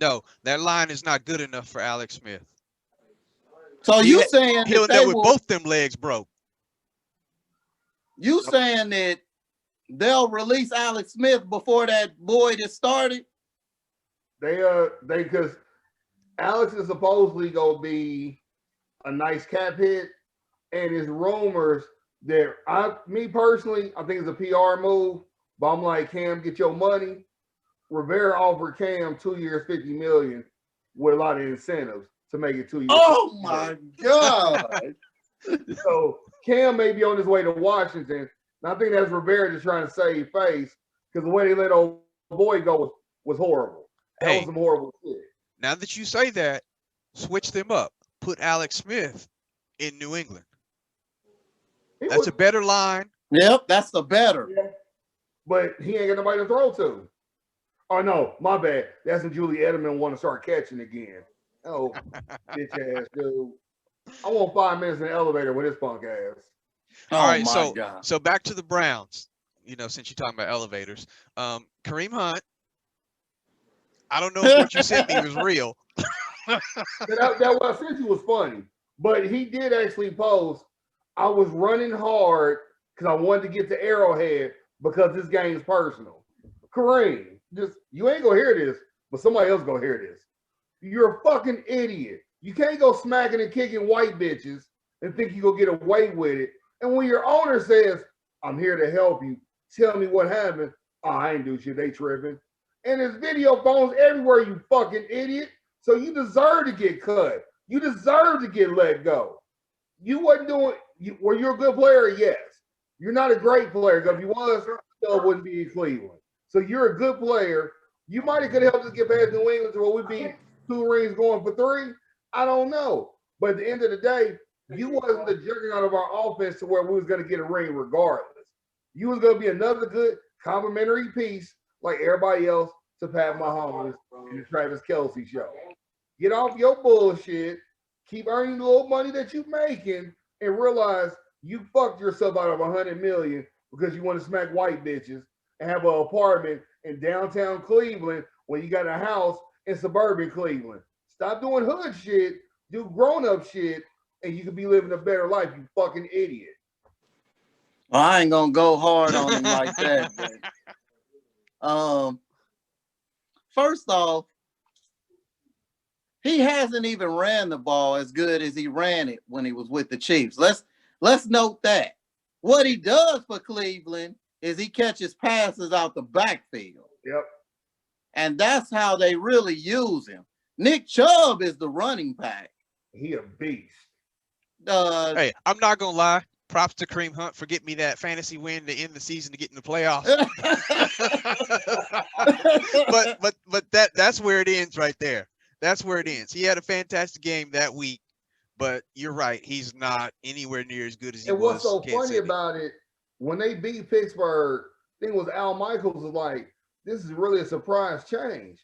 No, that line is not good enough for Alex Smith. So you saying He'll that with both them legs broke. You saying that they'll release Alex Smith before that boy that started? They because Alex is supposedly gonna be a nice cap hit, and it's rumors that me personally, I think it's a PR move, but I'm like, Cam, get your money. Rivera offered Cam 2 years, $50 million with a lot of incentives to make it 2 years. Oh my God. So Cam may be on his way to Washington. And I think that's Rivera just trying to save face because the way they let old boy go was horrible. That was some horrible shit. Now that you say that, switch them up. Put Alex Smith in New England. That's a better line. Yep, that's the better. Yeah. But he ain't got nobody to throw to. Oh no, my bad. That's when Julie Edelman want to start catching again. Oh, bitch ass dude. I want 5 minutes in the elevator with this punk ass. All right, so back to the Browns. You know, since you're talking about elevators, Kareem Hunt. I don't know if what you sent me was real. that what I sent you was funny, but he did actually post. I was running hard because I wanted to get to Arrowhead because this game's personal. Kareem, you ain't gonna hear this, but somebody else gonna hear this. You're a fucking idiot. You can't go smacking and kicking white bitches and think you gonna get away with it. And when your owner says, "I'm here to help you," tell me what happened. Oh, I ain't do shit. They tripping. And there's video phones everywhere, you fucking idiot. So you deserve to get cut. You deserve to get let go. You wasn't doing. Were you a good player? Yes. You're not a great player because if you was, still wouldn't be in Cleveland. So you're a good player. You might have could help us get past New England to where we'd be 2 rings going for 3. I don't know. But at the end of the day, you wasn't the juggernaut of our offense to where we was going to get a ring regardless. You was going to be another good complimentary piece like everybody else to Pat Mahomes and the Travis Kelce show. Get off your bullshit. Keep earning the little money that you're making and realize you fucked yourself out of $100 million because you want to smack white bitches and have an apartment in downtown Cleveland when you got a house in suburban Cleveland. Stop doing hood shit, do grown-up shit, and you could be living a better life, you fucking idiot. Well, I ain't gonna go hard on him like that. But, first off, he hasn't even ran the ball as good as he ran it when he was with the Chiefs. Let's note that. What he does for Cleveland is he catches passes out the backfield. Yep. And that's how they really use him. Nick Chubb is the running back. He a beast. Hey, I'm not gonna lie. Props to Kareem Hunt for getting me that fantasy win to end the season to get in the playoffs. but that's where it ends right there. That's where it ends. He had a fantastic game that week, but you're right. He's not anywhere near as good as he was. And what's so funny about it, when they beat Pittsburgh, I think it was Al Michaels was like, this is really a surprise change.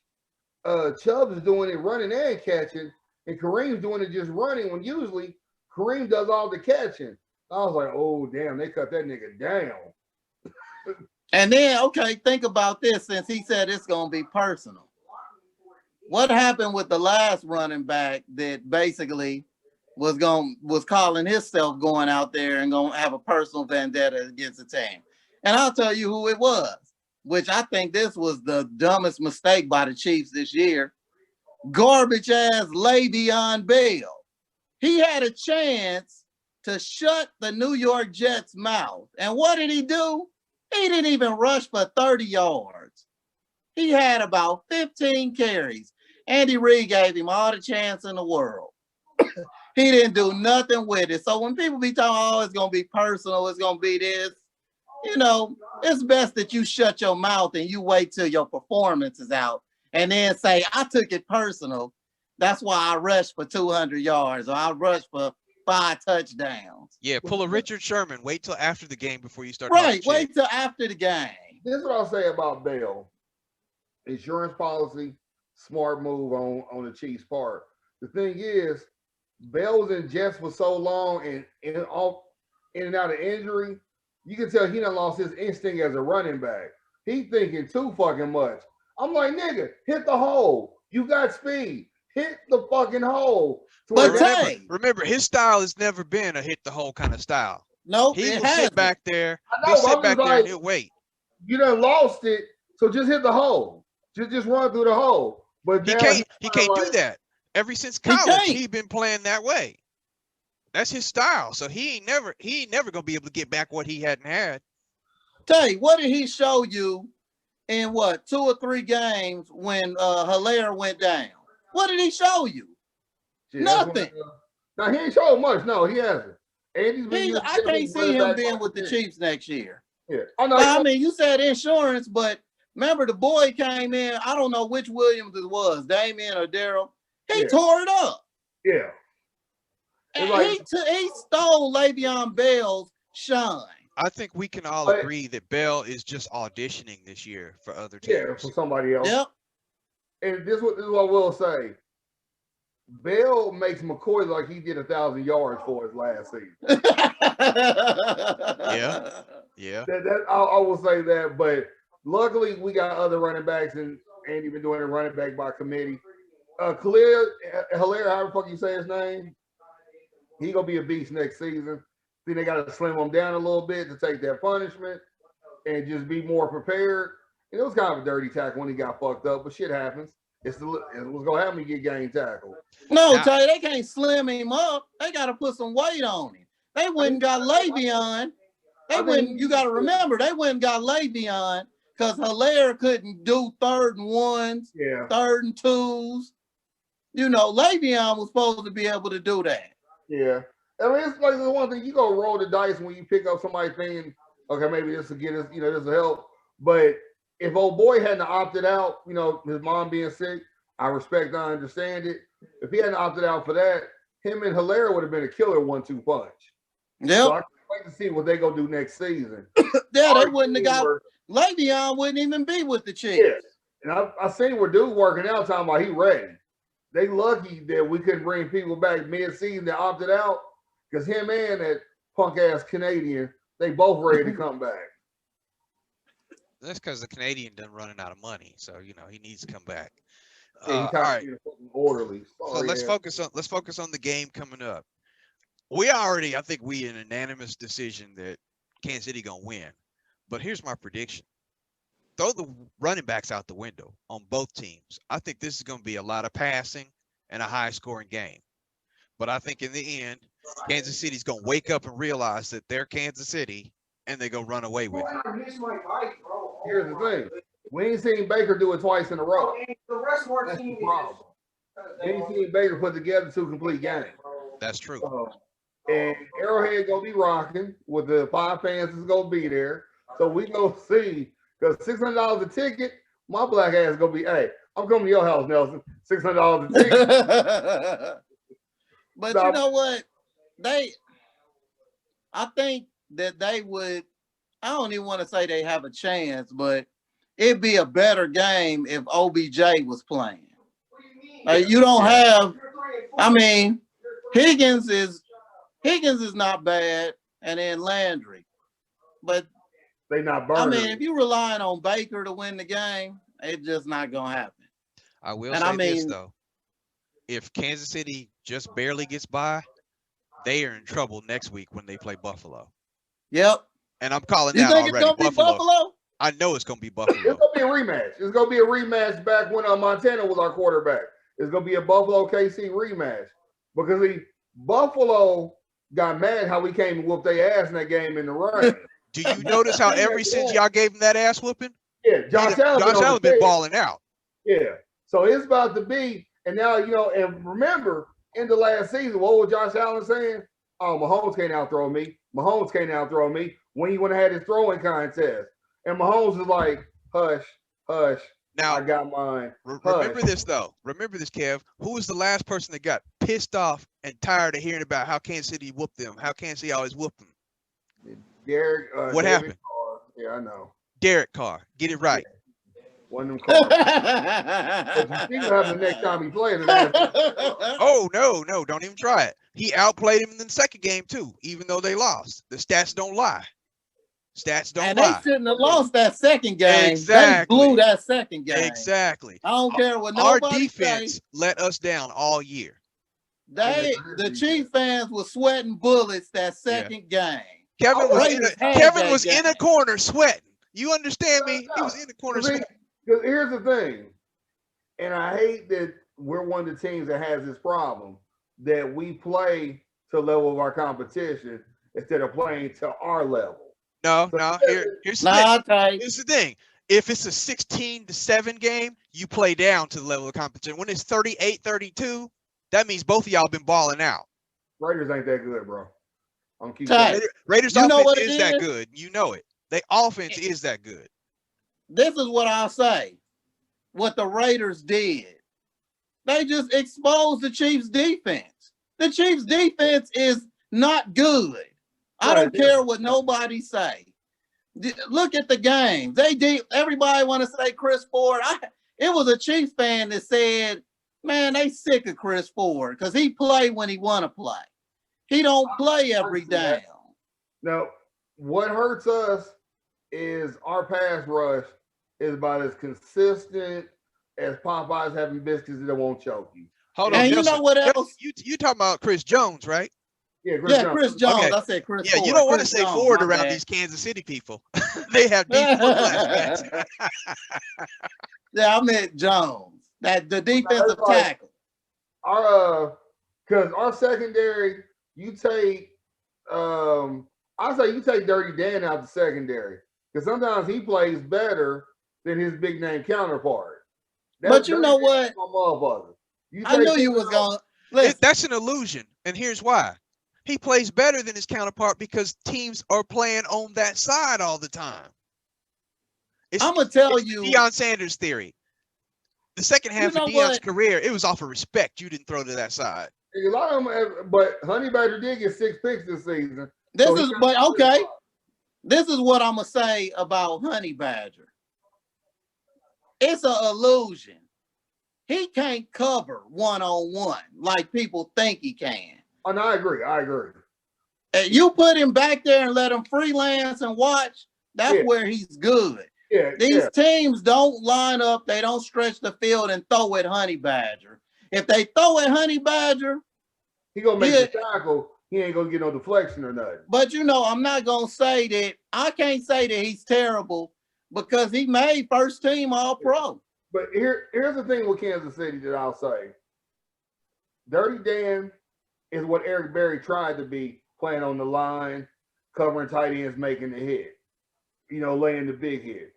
Chubb's doing it running and catching, and Kareem's doing it just running when usually Kareem does all the catching. I was like, oh damn, they cut that nigga down. And then, okay, think about this since he said it's gonna be personal. What happened with the last running back that basically was calling himself going out there and gonna have a personal vendetta against the team? And I'll tell you who it was, which I think this was the dumbest mistake by the Chiefs this year. Garbage ass Le'Veon Bell. He had a chance to shut the New York Jets' mouth. And what did he do? He didn't even rush for 30 yards. He had about 15 carries. Andy Reid gave him all the chance in the world. He didn't do nothing with it. So when people be talking, oh, it's going to be personal, it's going to be this, you know, it's best that you shut your mouth and you wait till your performance is out and then say, I took it personal. That's why I rushed for 200 yards or I rushed for 5 touchdowns. Yeah, pull a Richard Sherman. Wait till after the game before you start. Right, wait till after the game. This is what I'll say about Bell. Insurance policy, smart move on the Chiefs' part. The thing is, Bell was in Jets for so long and in and out of injury, you can tell he done lost his instinct as a running back. He thinking too fucking much. I'm like, nigga, hit the hole. You got speed. Hit the fucking hole. But remember, his style has never been a hit the hole kind of style. Nope, he will sit back there. He'll sit back there and he'll wait. You done lost it, so just hit the hole. Just run through the hole. But he can't do that. Ever since college, he's been playing that way. That's his style. So he ain't never gonna be able to get back what he hadn't had. Tell you, what did he show you in 2 or 3 games when Hilaire went down? What did he show you? Shit, nothing. Now he ain't showing much. No, he hasn't. I can't see him being with the Chiefs next year. Yeah. Oh, no, I mean, you said insurance, but remember the boy came in. I don't know which Williams it was, Damien or Daryl. He tore it up. Yeah. And he stole Le'Veon Bell's shine. I think we can all agree that Bell is just auditioning this year for other teams. Yeah, for somebody else. Yep. And this is what I will say. Bell makes McCoy like he did 1,000 yards for his last season. Yeah. I will say that, but luckily we got other running backs and Andy been doing a running back by committee. Hilaire, however the fuck you say his name, he gonna be a beast next season. Then they gotta slim him down a little bit to take that punishment and just be more prepared. And it was kind of a dirty tackle when he got fucked up, but shit happens. It's what's gonna happen when you get game tackled. No, tell you, they can't slim him up. They gotta put some weight on him. They wouldn't got Le'Veon. You gotta remember, they wouldn't got Le'Veon because Hilaire couldn't do 3rd and 1s, 3rd and 2s. You know, Le'Veon was supposed to be able to do that. Yeah. I mean, it's like the one thing, you go roll the dice when you pick up somebody thinking, okay, maybe this will get us, this will help. But if old boy hadn't opted out, his mom being sick, I respect, I understand it. If he hadn't opted out for that, him and Hilaire would have been a killer 1-2 punch. Yeah. So I can't wait to see what they gonna do next season. Yeah, they wouldn't have got Le'Veon wouldn't even be with the Chiefs. Yeah. And I seen where dude working out talking about he ready. They lucky that we couldn't bring people back mid-season that opted out because him and that punk ass Canadian, they both ready to come back. That's because the Canadian done running out of money, so he needs to come back. All right. Orderly. So let's focus on the game coming up. I think we an unanimous decision that Kansas City gonna win. But here's my prediction. Throw the running backs out the window on both teams. I think this is going to be a lot of passing and a high-scoring game. But I think in the end, Kansas City's going to wake up and realize that they're Kansas City, and they're going to run away with it. Here's the thing. We ain't seen Baker do it twice in a row. The rest of our That's team the problem. We ain't seen Baker put together 2 complete games. That's true. And Arrowhead going to be rocking with the 5 fans that's going to be there. So we going to see. Because $600 a ticket, my black ass gonna be, hey, I'm coming to your house, Nelson. $600 a ticket. But you know what? I think that they would, I don't even want to say they have a chance, but it'd be a better game if OBJ was playing. You don't have. I mean, Higgins is not bad, and then Landry, but They not I burning. mean, if you're relying on Baker to win the game, it's just not gonna happen. I will And say I this mean- though. If Kansas City just barely gets by, they are in trouble next week when they play Buffalo. Yep. And I'm calling You that think it's already. gonna be Buffalo? I know it's gonna be It's Buffalo. gonna be a rematch. It's gonna be a rematch back when Montana was our quarterback. It's gonna be a Buffalo KC rematch because Buffalo got mad how we came and whooped their ass in that game in the rain. Do you notice how ever since y'all gave him that ass whooping, Yeah, Josh Allen been balling out? Yeah, so it's about to be, and now and remember in the last season, what was Josh Allen saying? Oh, Mahomes can't outthrow me. Mahomes can't outthrow me when he went and had his throwing contest, and Mahomes is like, hush, hush. Now I got mine. remember this though. Remember this, Kev. Who was the last person that got pissed off and tired of hearing about how Kansas City whooped them? How Kansas City always whooped them? Derek. What David happened? Carr. Yeah, I know. Derek Carr. Get it right. One of them cars. But you see what happens the next time he plays. Oh no! Don't even try it. He outplayed him in the second game too, even though they lost. The stats don't lie. Stats don't And lie. they shouldn't have lost that second game. Exactly. They blew that second game. Exactly. I don't care what Our nobody defense say. let us down all year. The Chief fans were sweating bullets that second game. Kevin was Raiders had Kevin that was in a game. corner sweating. You understand me? He was in the corner sweating. Because here's the thing, and I hate that we're one of the teams that has this problem that we play to the level of our competition instead of playing to our level. No. Here's the thing. Nah, I'll tell you. Here's the thing. If it's a 16-7 game, you play down to the level of competition. When it's 38-32, that means both of y'all been balling out. Raiders ain't that good, bro. I'm keep Ty, saying. Raiders You know offense what it is that is? good. You know it. Their offense is that good. This is what I'll say. What the Raiders did. They just exposed the Chiefs' defense. The Chiefs' defense is not good. I don't care what nobody say. Look at the games. Everybody want to say Chris Ford. It was a Chiefs fan that said, man, they sick of Chris Ford because he play when he want to play. He don't play every down. Now, what hurts us is our pass rush is about as consistent as Popeyes having biscuits that won't choke you. Hold on, And you Justin. know what else? You talking about Chris Jones, right? Yeah, Chris Jones. Okay. I said Chris Yeah, Ford. you don't want to Chris say Jones, Ford my around bad. these Kansas City people. They have deep flashbacks. Yeah, I meant Jones. That the defensive tackle. Because our secondary, you take I say you take Dirty Dan out the secondary. Because sometimes he plays better than his big name counterpart. But you know what? I knew you was going to listen. That's an illusion. And here's why. He plays better than his counterpart because teams are playing on that side all the time. I'm going to tell you. Deion Sanders theory. The second half of Deion's career, it was off of respect. You didn't throw to that side. A lot of them, but Honey Badger did get 6 picks this season. This is what I'm going to say about Honey Badger. It's an illusion. He can't cover one-on-one like people think he can. Oh, no, I agree. And you put him back there and let him freelance and watch, that's where he's good. These teams don't line up, they don't stretch the field and throw at Honey Badger. If they throw at Honey Badger, he gonna make the tackle. He ain't gonna get no deflection or nothing. But I'm not gonna say that. I can't say that he's terrible because he made first team All Pro. But here's the thing with Kansas City that I'll say. Dirty Dan is what Eric Berry tried to be, playing on the line, covering tight ends, making the hit, laying the big hit.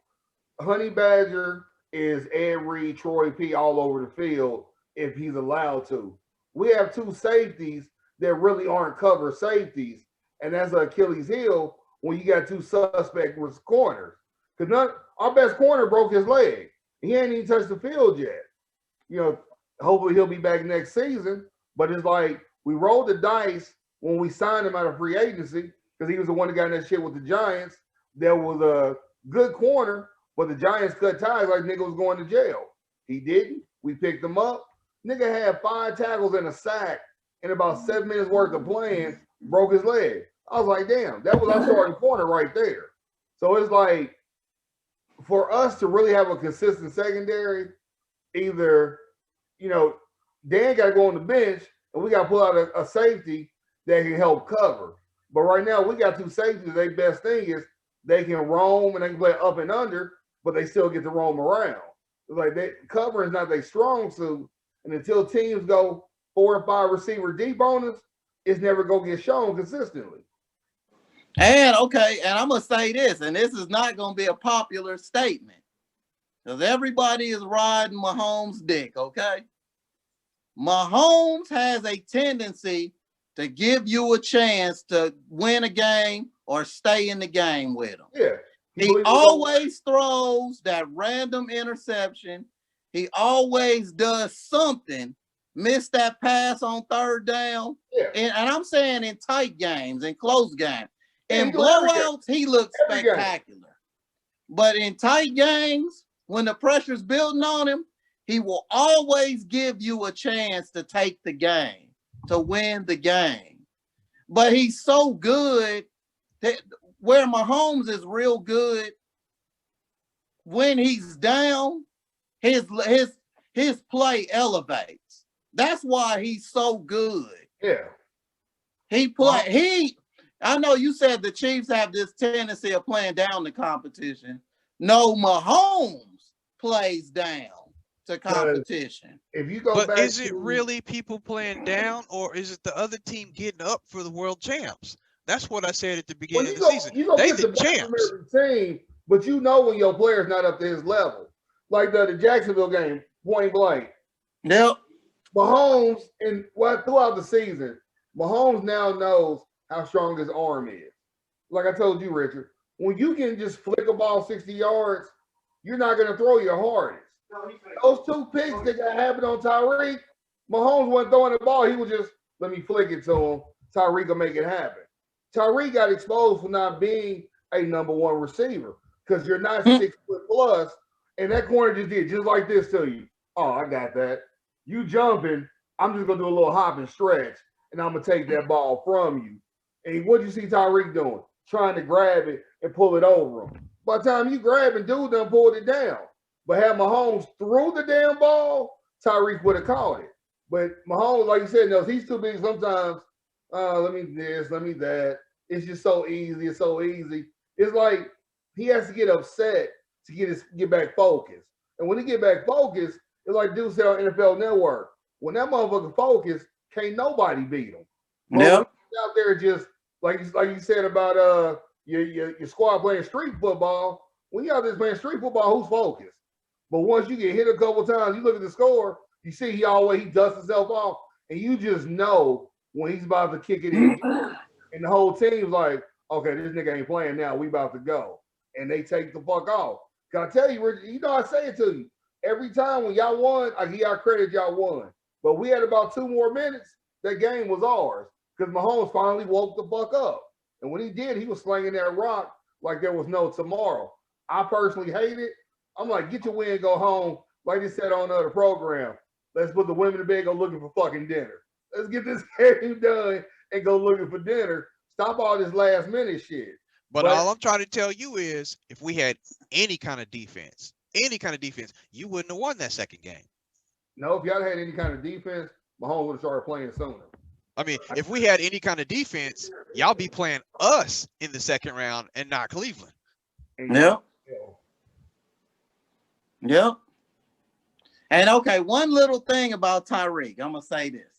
Honey Badger is Ed Reed, Troy P. all over the field if he's allowed to. We have 2 safeties that really aren't cover safeties, and that's Achilles heel when you got 2 suspect with corners. Because our best corner broke his leg. He ain't even touched the field yet. Hopefully he'll be back next season. But it's like we rolled the dice when we signed him out of free agency because he was the one that got in that shit with the Giants. There was a good corner, but the Giants cut ties like nigga was going to jail. He didn't. We picked him up. Nigga had 5 tackles and a sack in about 7 minutes worth of playing, broke his leg. I was like, damn, that was our starting corner right there. So it's like, for us to really have a consistent secondary, either, Dan got to go on the bench and we got to pull out a safety that can help cover. But right now, we got 2 safeties. Their best thing is they can roam and they can play up and under, but they still get to roam around. It's like cover is not their strong suit. And until teams go 4 or 5 receiver deep on us, it's never going to get shown consistently. And okay, and I'm going to say this, and this is not going to be a popular statement, because everybody is riding Mahomes' dick, okay? Mahomes has a tendency to give you a chance to win a game or stay in the game with him. Yeah. He always throws that random interception. He always does something, miss that pass on 3rd down. Yeah. And I'm saying in tight games, in close games. In he blowouts, he looks every spectacular. game. But in tight games, when the pressure's building on him, he will always give you a chance to take the game, to win the game. But he's so good that where Mahomes is real good, when he's down, his play elevates. That's why he's so good. Yeah. I know you said the Chiefs have this tendency of playing down the competition. No, Mahomes plays down to competition. If you go But back is it really people playing down, or is it the other team getting up for the world champs? That's what I said at the beginning of the season. They the champs. Team, but you know when your player's not up to his level. Like the Jacksonville game, point blank. Yep. Mahomes, throughout the season, Mahomes now knows how strong his arm is. Like I told you, Richard, when you can just flick a ball 60 yards, you're not going to throw your hardest. Those 2 picks that got happened on Tyreek, Mahomes wasn't throwing the ball. He was just, let me flick it to him. Tyreek will make it happen. Tyreek got exposed for not being a number 1 receiver because you're not 6 foot plus, and that corner just did just like this to you. Oh, I got that. You jumping, I'm just going to do a little hop and stretch, and I'm going to take that ball from you. And what you see Tyreek doing? Trying to grab it and pull it over him. By the time you grab and dude done pulled it down. But had Mahomes threw the damn ball, Tyreek would have caught it. But Mahomes, like you said, knows he's too big sometimes. Let me this, let me that. It's just so easy. It's so easy. It's like he has to get upset to get back focused. And when he get back focused, it's like dude said on NFL Network. When that motherfucker focused, can't nobody beat him. Nope. Out there just like you said about your squad playing street football. When you out there playing street football, who's focused? But once you get hit a couple times, you look at the score, you see he dusts himself off, and you just know when he's about to kick it in. And the whole team's like, okay, this nigga ain't playing now. We about to go. And they take the fuck off. Cause I tell you, I say it to you. Every time when y'all won, I give y'all credit, y'all won. But we had about 2 more minutes. That game was ours. Because Mahomes finally woke the fuck up. And when he did, he was slinging that rock like there was no tomorrow. I personally hate it. I'm like, get your win, go home. Like they said on the program, let's put the women to bed, go looking for fucking dinner. Let's get this game done and go looking for dinner. Stop all this last minute shit. But all I'm trying to tell you is, if we had any kind of defense, you wouldn't have won that second game. No, if y'all had any kind of defense, Mahomes would have started playing sooner. I mean, if we had any kind of defense, y'all be playing us in the second round and not Cleveland. Yep. Yep. And okay, one little thing about Tyreek, I'm gonna say this.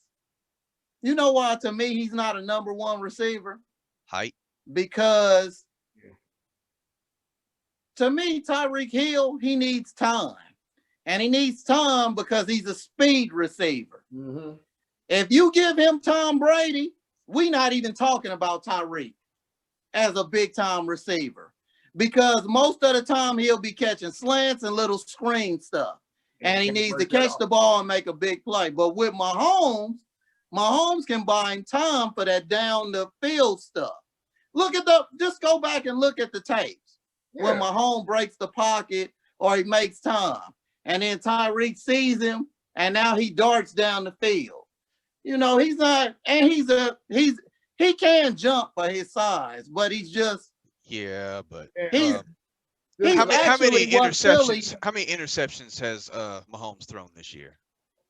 You know why to me he's not a number 1 receiver? Height. Because to me, Tyreek Hill, he needs time. And he needs time because he's a speed receiver. Mm-hmm. If you give him Tom Brady, we're not even talking about Tyreek as a big-time receiver. Because most of the time he'll be catching slants and little screen stuff. And he needs to catch the ball and make a big play. But with Mahomes can buy him time for that down the field stuff. Just go back and look at the tapes. Yeah. When Mahomes breaks the pocket or he makes time. And then Tyreek sees him and now he darts down the field. You know, he's not, and he can jump for his size, but he's just Yeah, but he's This he's is- how many actually what Philly. interceptions? How many interceptions has Mahomes thrown this year?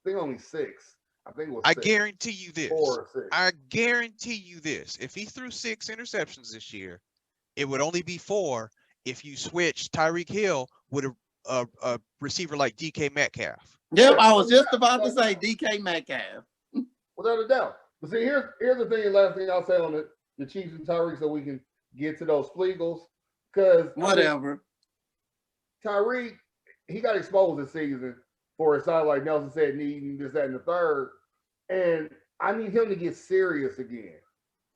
I think only 6. I think it was I 6. guarantee you this. 4 or 6. I guarantee you this. If he threw 6 interceptions this year, it would only be 4 if you switched Tyreek Hill with a receiver like DK Metcalf. Yep, I was just about to say DK Metcalf. Without a doubt. But see, here's the thing. Last thing I'll say on the Chiefs and Tyreek, so we can get to those Flegels. Because Whatever. Tyreek, he got exposed this season for his side, like Nelson said, needing this, that, and the third. And I need him to get serious again.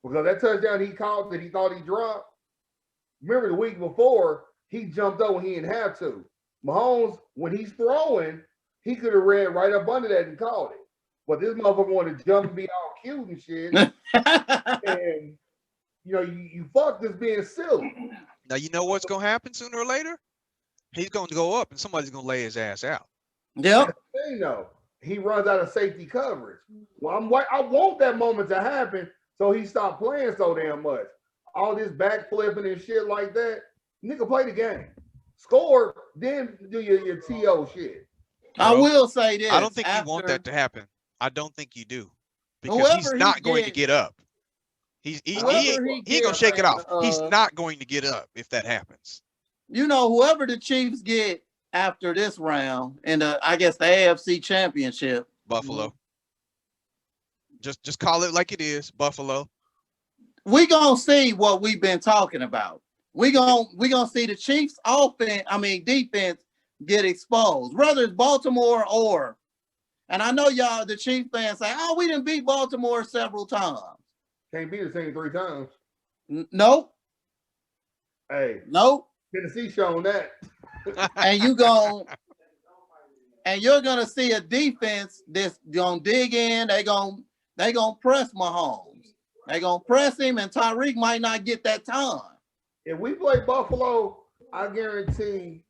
Because that touchdown he caught that he thought he dropped, remember the week before, he jumped up when he didn't have to. Mahomes, when he's throwing, he could have ran right up under that and caught it. But this motherfucker wanted to jump and be all cute and shit. And, you know, you fuck this being silly. Now you know what's gonna happen sooner or later. He's gonna go up and somebody's gonna lay his ass out. Yep. Thing though, he runs out of safety coverage. Well, I want that moment to happen so he stopped playing so damn much. All this backflipping and shit like that. Nigga, play the game. Score, then do your TO shit. I Bro, will say this. I don't think you want that to happen. I don't think you do. Because he's Whoever he not going to gets- get up. He Whoever ain't he gonna gets, shake it off. He's uh, not going to get up if that happens. You know, whoever the Chiefs get after this round in I guess the AFC Championship, Buffalo. Just call it like it is, Buffalo. we gonna see what we've been talking about. We gonna see the Chiefs defense get exposed, whether it's Baltimore or, and I know y'all, the Chiefs fans say, oh, we didn't beat Baltimore several times. Can't beat the team 3 times. Nope, Hey, nope. Tennessee shown that. And you're gonna see a defense that's gonna dig in. They gonna press Mahomes. They gonna press him, and Tyreek might not get that time. If we play Buffalo, I guarantee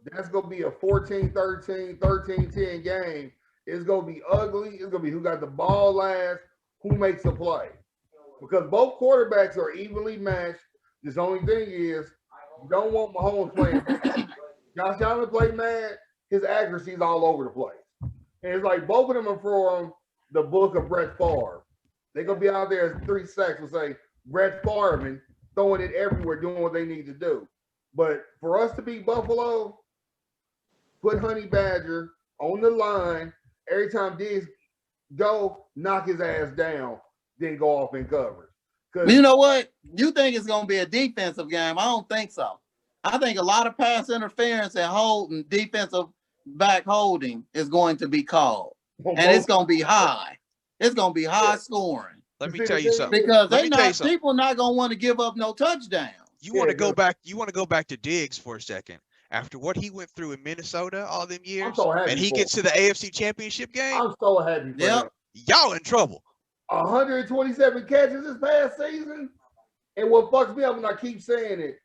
that's going to be a 14-13, 13-10 game. It's going to be ugly. It's going to be who got the ball last, who makes the play. Because both quarterbacks are evenly matched. The only thing is, you don't want Mahomes playing. Josh Allen play mad, his accuracy is all over the place. And it's like both of them are from the book of Brett Favre. They're going to be out there as 3 sacks and say, Brett Favre, throwing it everywhere, doing what they need to do. But for us to beat Buffalo, put Honey Badger on the line. Every time Diggs go, knock his ass down, then go off in coverage. You know what? You think it's going to be a defensive game? I don't think so. I think a lot of pass interference and holding, defensive back holding is going to be called, and it's going to be high. It's going to be high scoring. Let me tell you something. Because Let me tell you something. people not going to want to give up no touchdowns. You want to go Yeah. back? You want to go back to Diggs for a second? After what he went through in Minnesota all them I'm years, so happy and he for gets to the AFC Championship game, I'm so happy for Yep. him. y'all in trouble. 127 catches this past season. And what fucks me up, and I keep saying it,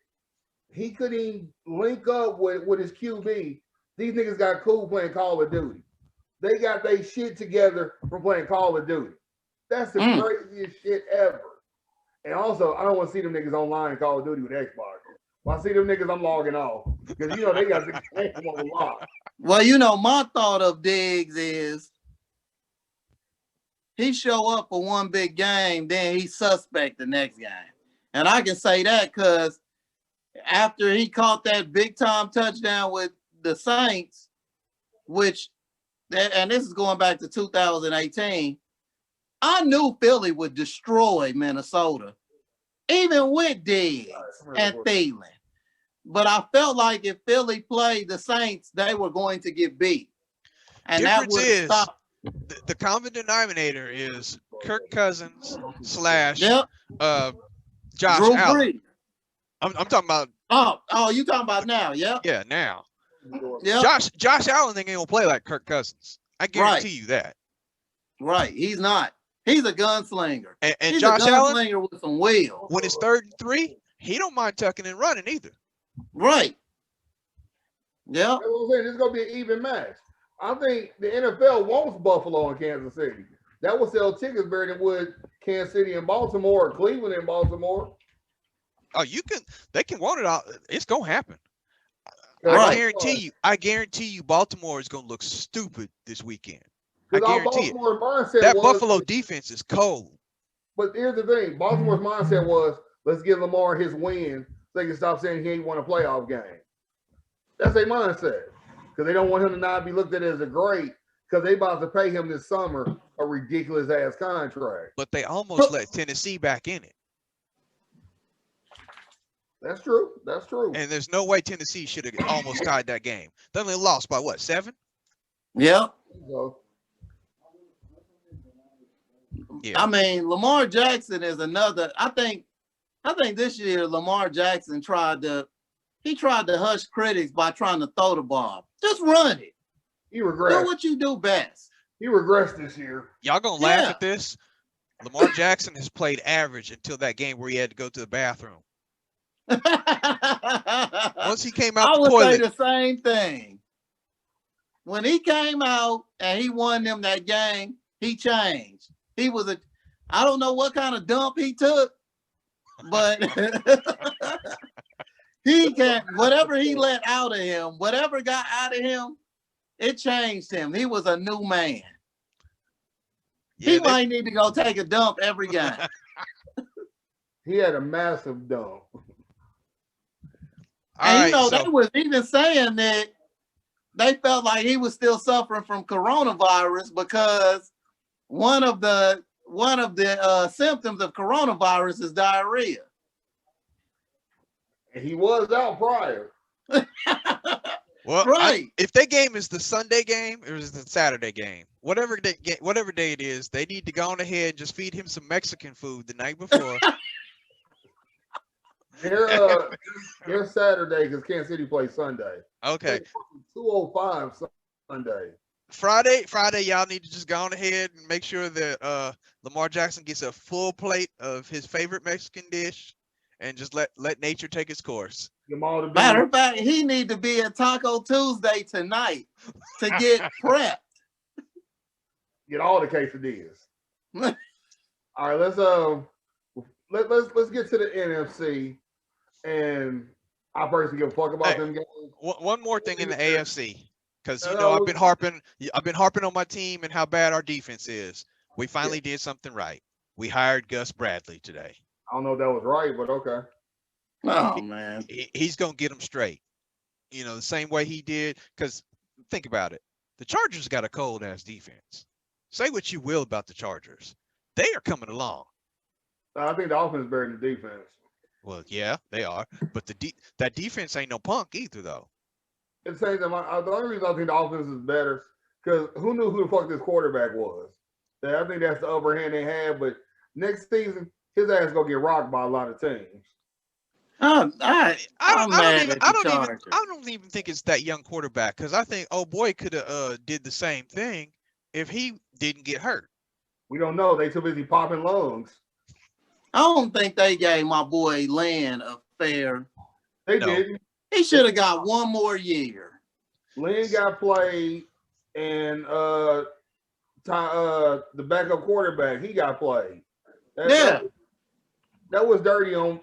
he couldn't even link up with his QB. These niggas got cool playing Call of Duty. They got their shit together from playing Call of Duty. That's the craziest shit ever. And also, I don't want to see them niggas online Call of Duty with Xbox. When I see them niggas, I'm logging off. Because, you know, they got the game on lock. Well, you know, my thought of Diggs is he show up for one big game, then he's suspect the next game. And I can say that because after he caught that big time touchdown with the Saints, and this is going back to 2018, I knew Philly would destroy Minnesota, even with Diggs and Thielen. But I felt like if Philly played the Saints, they were going to get beat. And that Difference would is stop. the common denominator is Kirk Cousins / Yep. Josh Drew Allen. Brees. I'm talking about Oh, you talking about now? Yep. yeah now. Yep. Josh Allen ain't gonna play like Kirk Cousins. I guarantee you that. Right. He's not. He's a gunslinger. And He's Josh a Allen, gunslinger with some wheels. when it's 3rd and 3, he don't mind tucking and running either. Right. Yep. That's what I'm saying. This is going to be an even match. I think the NFL wants Buffalo and Kansas City. That would sell tickets better than would Kansas City and Baltimore or Cleveland and Baltimore. Oh, they can want it out. It's gonna happen. Right. I guarantee you Baltimore is gonna look stupid this weekend. I Because all guarantee it. Baltimore's mindset That was, Buffalo defense is cold. but here's the thing: Baltimore's mindset was, let's give Lamar his win so they can stop saying he ain't won a playoff game. That's their mindset because they don't want him to not be looked at as a great because they about to pay him this summer a ridiculous ass contract. But they almost let Tennessee back in it. That's true. That's true. And there's no way Tennessee should have almost tied that game. They only lost by what, 7? Yep. So, Yeah. I mean, Lamar Jackson is another. I think this year Lamar Jackson tried to hush critics by trying to throw the ball. Just run it. he Do regressed. what you do best. He regressed this year. Y'all gonna laugh Yeah. at this? Lamar Jackson has played average until that game where he had to go to the bathroom. Once he came out I the would say toilet, the same thing. When he came out and he won them that game, he changed. He was I don't know what kind of dump he took, but whatever he let out of him, whatever got out of him, it changed him. He was a new man. He might need to go take a dump every game. He had a massive dump. And they was even saying that they felt like he was still suffering from coronavirus because one of the symptoms of coronavirus is diarrhea. And he was out prior. Well, Right. if their game is the Sunday game or is the Saturday game, whatever day it is, they need to go on ahead and just feed him some Mexican food the night before. They're Saturday because Kansas City plays Sunday. Okay. 2:05 Sunday. Friday, y'all need to just go on ahead and make sure that Lamar Jackson gets a full plate of his favorite Mexican dish and just let nature take its course. Matter of fact, he need to be at Taco Tuesday tonight to get prepped. Get all the quesadillas. All right, let's get to the NFC. And I personally give a fuck about them games. One more thing in the AFC, because I've been harping on my team and how bad our defense is. We finally did something right. We hired Gus Bradley today. I don't know if that was right, but okay. Oh man, he's gonna get them straight. The same way he did. Because think about it, the Chargers got a cold ass defense. Say what you will about the Chargers, they are coming along. I think the offense is better than the defense. Well, yeah, they are, but that defense ain't no punk either, though. It's saying that the only reason I think the offense is better because who knew who the fuck this quarterback was? I think that's the upper hand they had. But next season, his ass gonna get rocked by a lot of teams. I don't even think it's that young quarterback because I think boy could have did the same thing if he didn't get hurt. We don't know. They too busy popping lungs. I don't think they gave my boy Lynn a fair. They didn't. He should have got one more year. Lynn got played, and the backup quarterback, he got played. That was dirty on.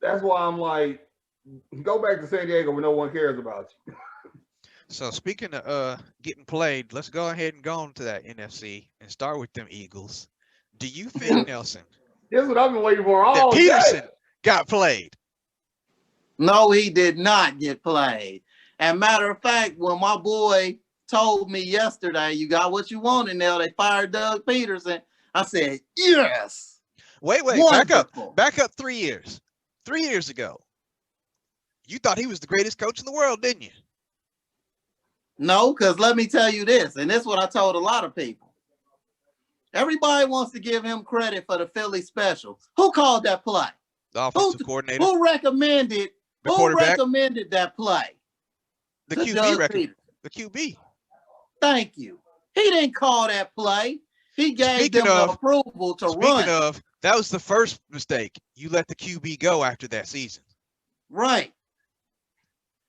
That's why I'm like, go back to San Diego where no one cares about you. So speaking of getting played, let's go ahead and go on to that NFC and start with them Eagles. Do you think, Nelson? This is what I've been waiting for all that Peterson got played. No, he did not get played. And matter of fact, when my boy told me yesterday, you got what you wanted now, they fired Doug Peterson, I said, yes. Wait, Wonderful. back up 3 years. 3 years ago, you thought he was the greatest coach in the world, didn't you? No, because let me tell you this, and this is what I told a lot of people. Everybody wants to give him credit for the Philly special. Who called that play? The offensive coordinator. Who recommended that play? The QB. The QB. Thank you. He didn't call that play. He gave them the approval to run. Speaking of, that was the first mistake. You let the QB go after that season. Right.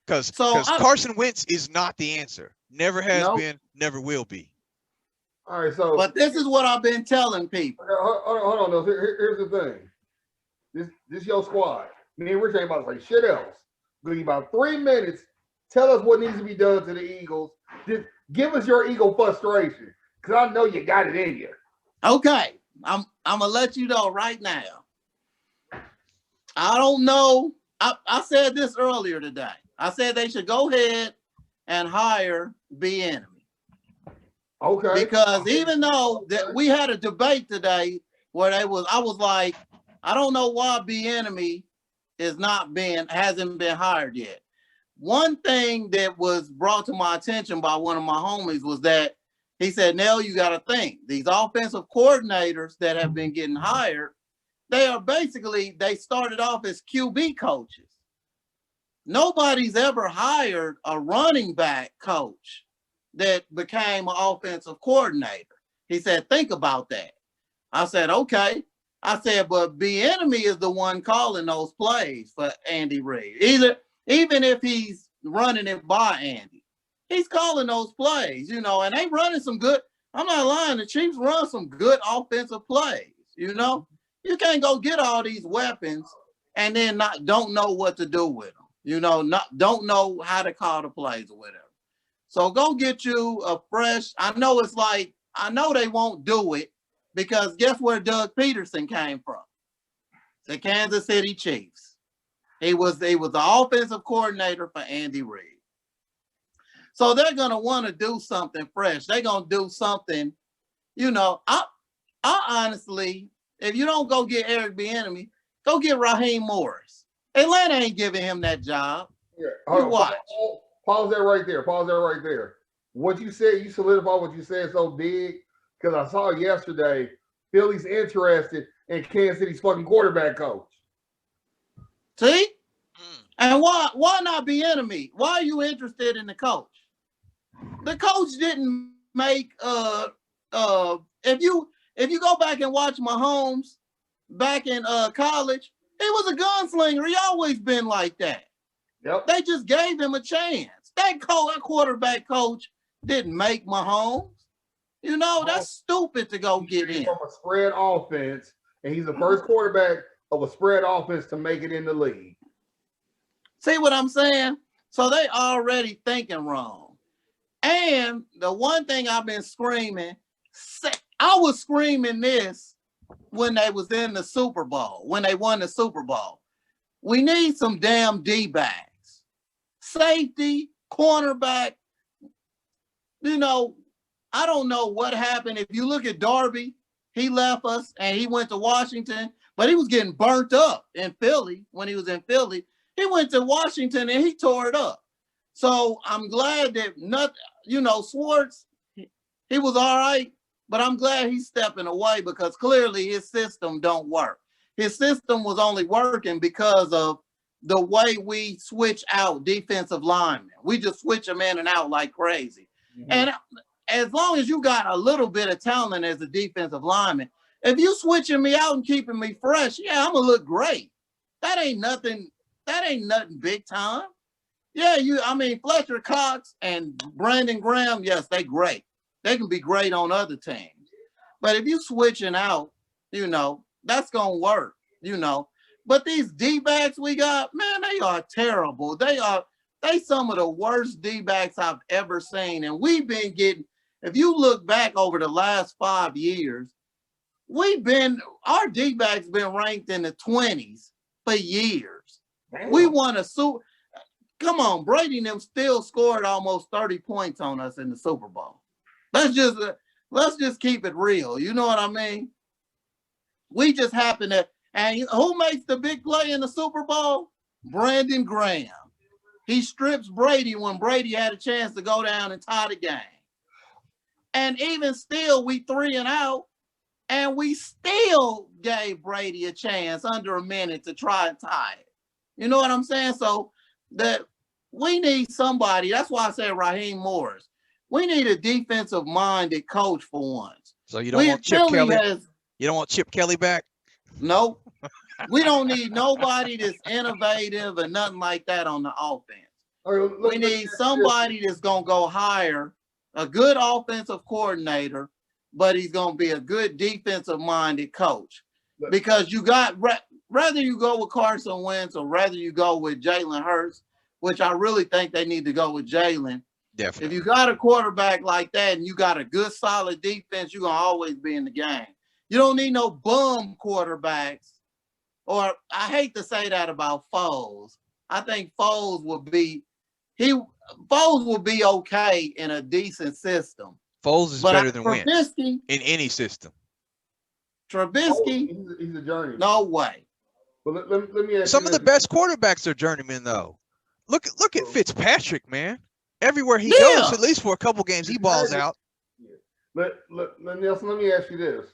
Because Carson Wentz is not the answer. Never has Nope. been, never will be. All right, so But this is what I've been telling people. hold on, though. Here's the thing. This your squad. Me and Rich ain't about to say shit else. Give you about 3 minutes. Tell us what needs to be done to the Eagles. Just give us your Eagle frustration, because I know you got it in you. Okay, I'm gonna let you know right now. I don't know. I said this earlier today. I said they should go ahead and hire Bieniemy. Okay. Because even though that we had a debate today where I was like, I don't know why Bieniemy hasn't been hired yet. One thing that was brought to my attention by one of my homies was that he said, Nell, you got to think these offensive coordinators that have been getting hired, they started off as QB coaches. Nobody's ever hired a running back coach that became an offensive coordinator. He said, think about that. I said, okay. I said, but Bieniemy is the one calling those plays for Andy Reid. Even if he's running it by Andy, he's calling those plays, and they running some good. I'm not lying. The Chiefs run some good offensive plays, You can't go get all these weapons and then don't know what to do with them. Don't know how to call the plays or whatever. So go get you a fresh. I know they won't do it because guess where Doug Peterson came from? The Kansas City Chiefs. He was the offensive coordinator for Andy Reid. So they're gonna want to do something fresh. They're gonna do something, I honestly, if you don't go get Eric Bieniemy, go get Raheem Morris. Atlanta ain't giving him that job. Yeah. You watch. Pause that right there. What you said, you solidified what you said so big, because I saw yesterday Philly's interested in Kansas City's fucking quarterback coach. See? And why not Bieniemy? Why are you interested in the coach? The coach didn't make if you go back and watch Mahomes back in college, he was a gunslinger. He always been like that. Yep. They just gave him a chance. That quarterback coach didn't make Mahomes. That's stupid to go get him. From a spread offense, and he's the first quarterback of a spread offense to make it in the league. See what I'm saying? So they already thinking wrong. And the one thing I've been screaming, I was screaming this when they was in the Super Bowl, when they won the Super Bowl. We need some damn D-backs. Safety, cornerback. I don't know what happened. If you look at Darby, he left us and he went to Washington, but he was getting burnt up in Philly when he was in Philly. He went to Washington and he tore it up. So I'm glad that Schwartz, he was all right, but I'm glad he's stepping away because clearly his system don't work. His system was only working because of the way we switch out defensive linemen. We just switch them in and out like crazy. Mm-hmm. And as long as you got a little bit of talent as a defensive lineman, if you switching me out and keeping me fresh, yeah, I'm gonna look great. That ain't nothing big time. Yeah, Fletcher Cox and Brandon Graham, yes, they great. They can be great on other teams. But if you switching out, that's gonna work, But these D-backs we got, man, they are terrible. They some of the worst D-backs I've ever seen. And we've been getting, if you look back over the last 5 years, our D-backs been ranked in the 20s for years. Damn. We won a Super. Come on, Brady and them still scored almost 30 points on us in the Super Bowl. Let's just keep it real. You know what I mean? We just happen to, and who makes the big play in the Super Bowl? Brandon Graham. He strips Brady when Brady had a chance to go down and tie the game. And even still, we 3-and-out, and we still gave Brady a chance under a minute to try and tie it. You know what I'm saying? So that we need somebody. That's why I said Raheem Morris. We need a defensive-minded coach for once. So you don't want Chip Kelly? You don't want Chip Kelly back? Nope. We don't need nobody that's innovative or nothing like that on the offense. We need somebody that's gonna go hire a good offensive coordinator, but he's gonna be a good defensive-minded coach. Because you got rather you go with Carson Wentz or rather you go with Jalen Hurts, which I really think they need to go with Jalen. Definitely. If you got a quarterback like that and you got a good solid defense, you're gonna always be in the game. You don't need no bum quarterbacks. Or I hate to say that about Foles. I think Foles would be okay in a decent system. Foles is better than Wentz Trubisky in any system. Trubisky, he's a journeyman. no way. But let me ask Some you of the this. best quarterbacks are journeymen, though. Look at Fitzpatrick, man. Everywhere he goes, at least for a couple games, he balls out. Nelson, let me ask you this.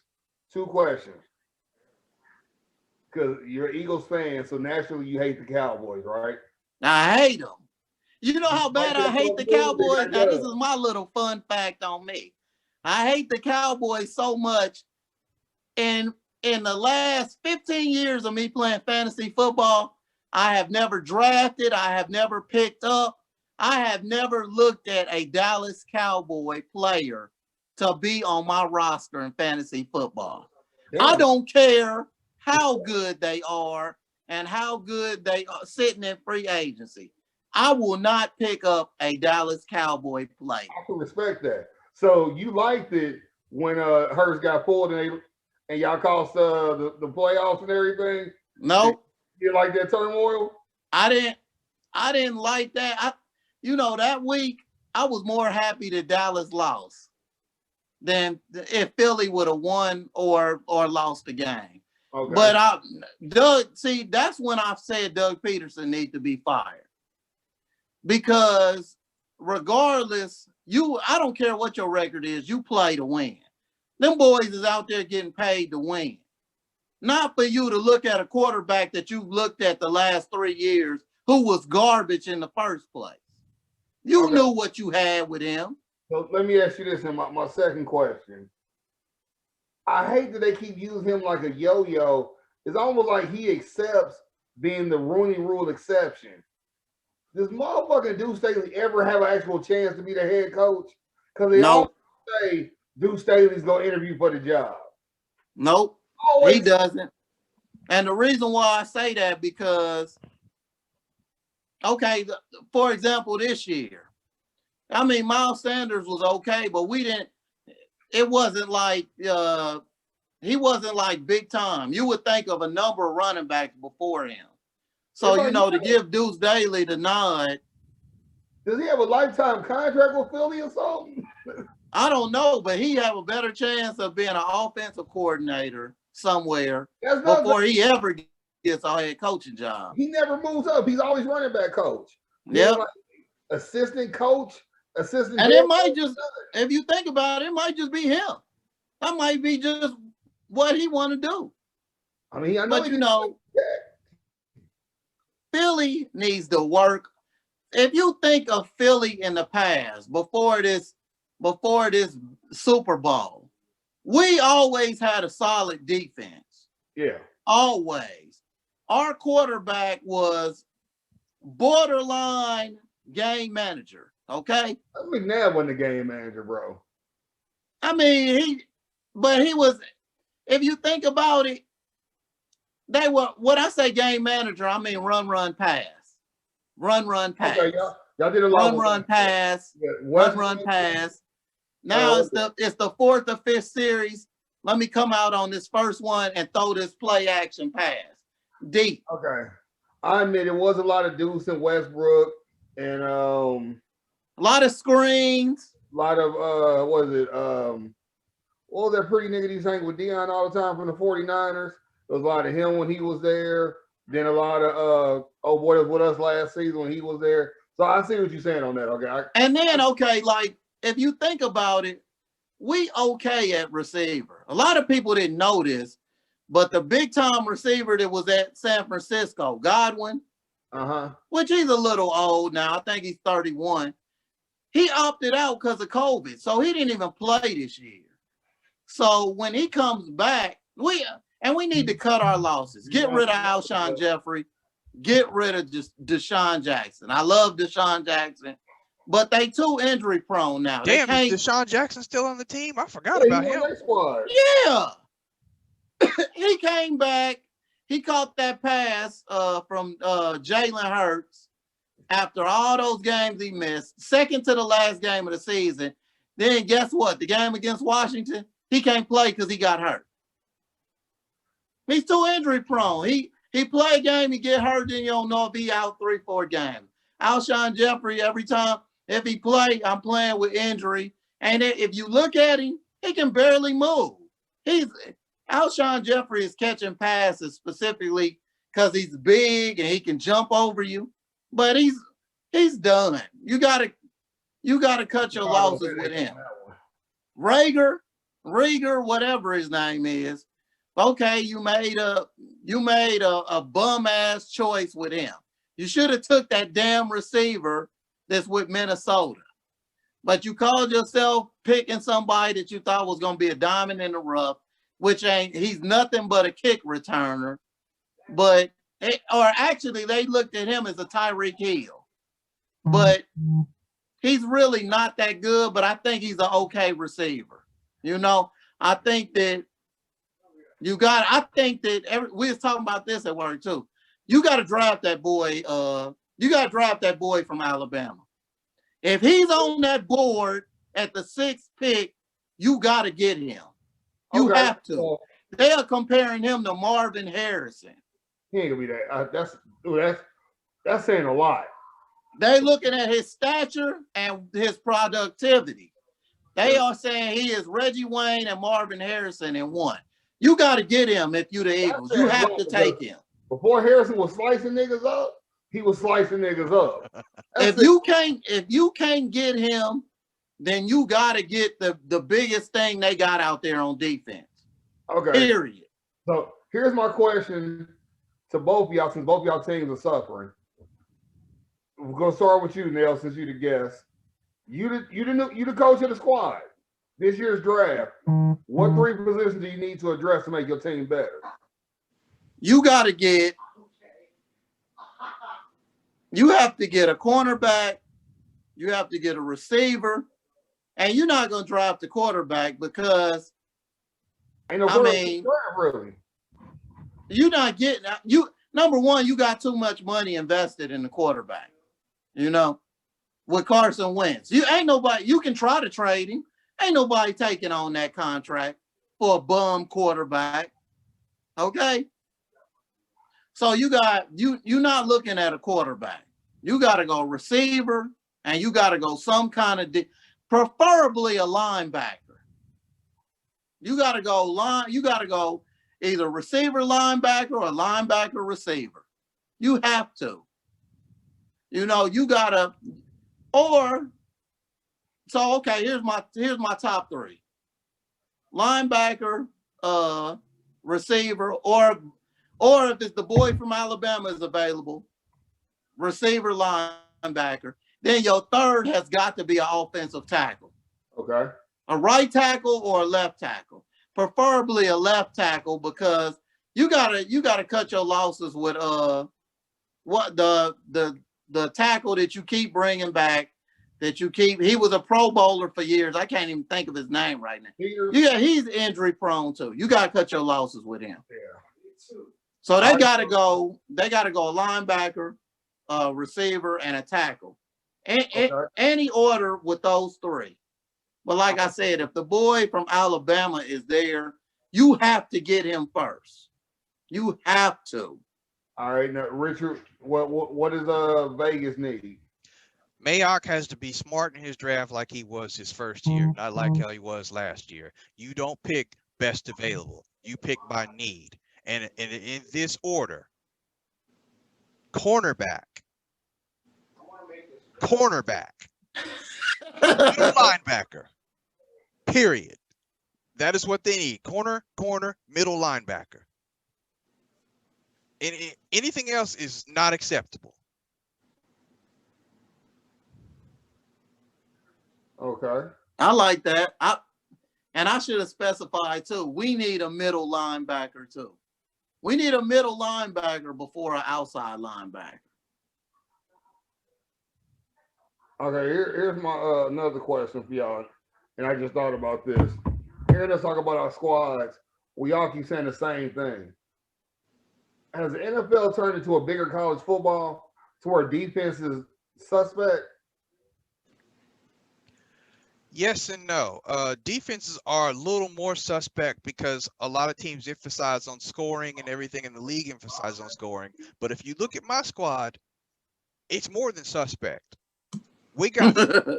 2 questions. Because you're an Eagles fan, so naturally you hate the Cowboys, right? I hate them. You know how bad I hate the Cowboys? Now, this is my little fun fact on me. I hate the Cowboys so much. And in the last 15 years of me playing fantasy football, I have never drafted. I have never picked up. I have never looked at a Dallas Cowboy player to be on my roster in fantasy football. Damn. I don't care how good they are and how good they are sitting in free agency. I will not pick up a Dallas Cowboy player. I can respect that. So you liked it when Hurts got pulled and y'all cost the playoffs and everything? Nope. You like that turmoil? I didn't like that. That week I was more happy that Dallas lost than if Philly would have won or lost the game. Okay. But that's when I said Doug Peterson needs to be fired. Because regardless, I don't care what your record is, you play to win. Them boys is out there getting paid to win. Not for you to look at a quarterback that you've looked at the last 3 years who was garbage in the first place. You knew what you had with him. So let me ask you this in my second question. I hate that they keep using him like a yo-yo. It's almost like he accepts being the Rooney Rule exception. Does motherfucking Deuce Staley ever have an actual chance to be the head coach? Because they always say Deuce Staley's going to interview for the job. Nope. He doesn't. And the reason why I say that because, okay, for example, this year, I mean, Miles Sanders was okay, but it wasn't like, he wasn't like big time. You would think of a number of running backs before him. So, to give Deuce Staley the nod. Does he have a lifetime contract with Philly or something? I don't know, but he have a better chance of being an offensive coordinator somewhere before he ever gets a head coaching job. He never moves up. He's always running back coach. Yeah. Like assistant coach, assistant. And it might just, if you think about it, it might just be him. That might be just what he want to do. I mean, I know. Philly needs to work. If you think of Philly in the past, before this Super Bowl, we always had a solid defense. Yeah. Always. Our quarterback was borderline game manager. Okay. McNabb wasn't the game manager, bro. I mean, he was, if you think about it, they were, when I say game manager, I mean run, pass. Run, pass. Okay, y'all did a lot. Run, pass. Yeah, run, pass. Now it's the 4th or 5th series. Let me come out on this first one and throw this play action pass. Deep. Okay. I admit it was a lot of Deuce and Westbrook and a lot of screens. A lot of what was that pretty nigga he sang with Deion all the time from the 49ers? There was a lot of him when he was there. Then a lot of old boy was with us last season when he was there. So I see what you're saying on that. Okay. And then like if you think about it, we okay at receiver. A lot of people didn't know this, but the big time receiver that was at San Francisco, Godwin, which he's a little old now. I think he's 31. He opted out because of COVID, so he didn't even play this year. So when he comes back, we need to cut our losses. Get rid of Alshon Jeffrey. get rid of Deshaun Jackson. I love Deshaun Jackson, but they too injury prone now. Damn, they is Deshaun Jackson still on the team? I forgot Yeah, about he him. on that squad. Yeah. He came back. He caught that pass from Jalen Hurts after all those games he missed, second to the last game of the season. Then guess what? The game against Washington, he can't play because he got hurt. He's too injury prone. He play a game, he get hurt, then you don't know if he out 3-4 games. Alshon Jeffrey, every time if he play, I'm playing with injury. And if you look at him, he can barely move. Alshon Jeffrey is catching passes specifically because he's big and he can jump over you, but he's done. You gotta cut your losses with him. Rager, whatever his name is. Okay, you made a bum ass choice with him. You should have took that damn receiver that's with Minnesota. But you called yourself picking somebody that you thought was gonna be a diamond in the rough, which he's nothing but a kick returner. But actually they looked at him as a Tyreek Hill. But he's really not that good, but I think he's an okay receiver. You know, I think that we was talking about this at work too. You got to draft that boy. You got to draft that boy from Alabama. If he's on that board at the 6th pick, you got to get him. You have to. They are comparing him to Marvin Harrison. He ain't gonna be that. That's saying a lot. They looking at his stature and his productivity. They are saying he is Reggie Wayne and Marvin Harrison in one. You got to get him if you the Eagles. You have to take him. Before Harrison was slicing niggas up, he was slicing niggas up. If you can't get him, then you got to get the biggest thing they got out there on defense. Okay. Period. So here's my question to both of y'all, since both of y'all teams are suffering. We're gonna start with you, Nell, since you the guest. You the coach of the squad. This year's draft. What 3 positions do you need to address to make your team better? You have to get a cornerback, you have to get a receiver, and you're not gonna draft the quarterback because Ain't no draft, really. You're not getting number one, you got too much money invested in the quarterback. You know, with Carson Wentz. You can try to trade him. Ain't nobody taking on that contract for a bum quarterback. Okay. So you're not looking at a quarterback. You got to go receiver and you got to go some kind of preferably a linebacker. You got to go either receiver linebacker or linebacker receiver. You have to. You know, you gotta, okay, here's my top 3. Linebacker, receiver, or if it's the boy from Alabama is available, receiver, linebacker, then your third has got to be an offensive tackle. Okay. A right tackle or a left tackle. Preferably a left tackle because you gotta cut your losses with the tackle that you keep bringing back, he was a Pro Bowler for years. I can't even think of his name right now. Yeah, he's injury prone too. You got to cut your losses with him. Yeah. So they got to go a linebacker, receiver, and a tackle. Any order with those 3. But like I said, if the boy from Alabama is there, you have to get him first. You have to. All right, now Richard, what does Vegas need? Mayock has to be smart in his draft like he was his first year, not like how he was last year. You don't pick best available. You pick by need. And in this order, cornerback, middle linebacker, period. That is what they need. Corner, middle linebacker. And anything else is not acceptable. Okay. I like that. I should have specified too. We need a middle linebacker too. We need a middle linebacker before an outside linebacker. Okay, here's my another question for y'all, and I just thought about this. Hearing us talk about our squads, we all keep saying the same thing. Has the NFL turned into a bigger college football to where defense is suspect? Yes and no. Defenses are a little more suspect because a lot of teams emphasize on scoring and everything in the league emphasizes on scoring. But if you look at my squad, it's more than suspect. We got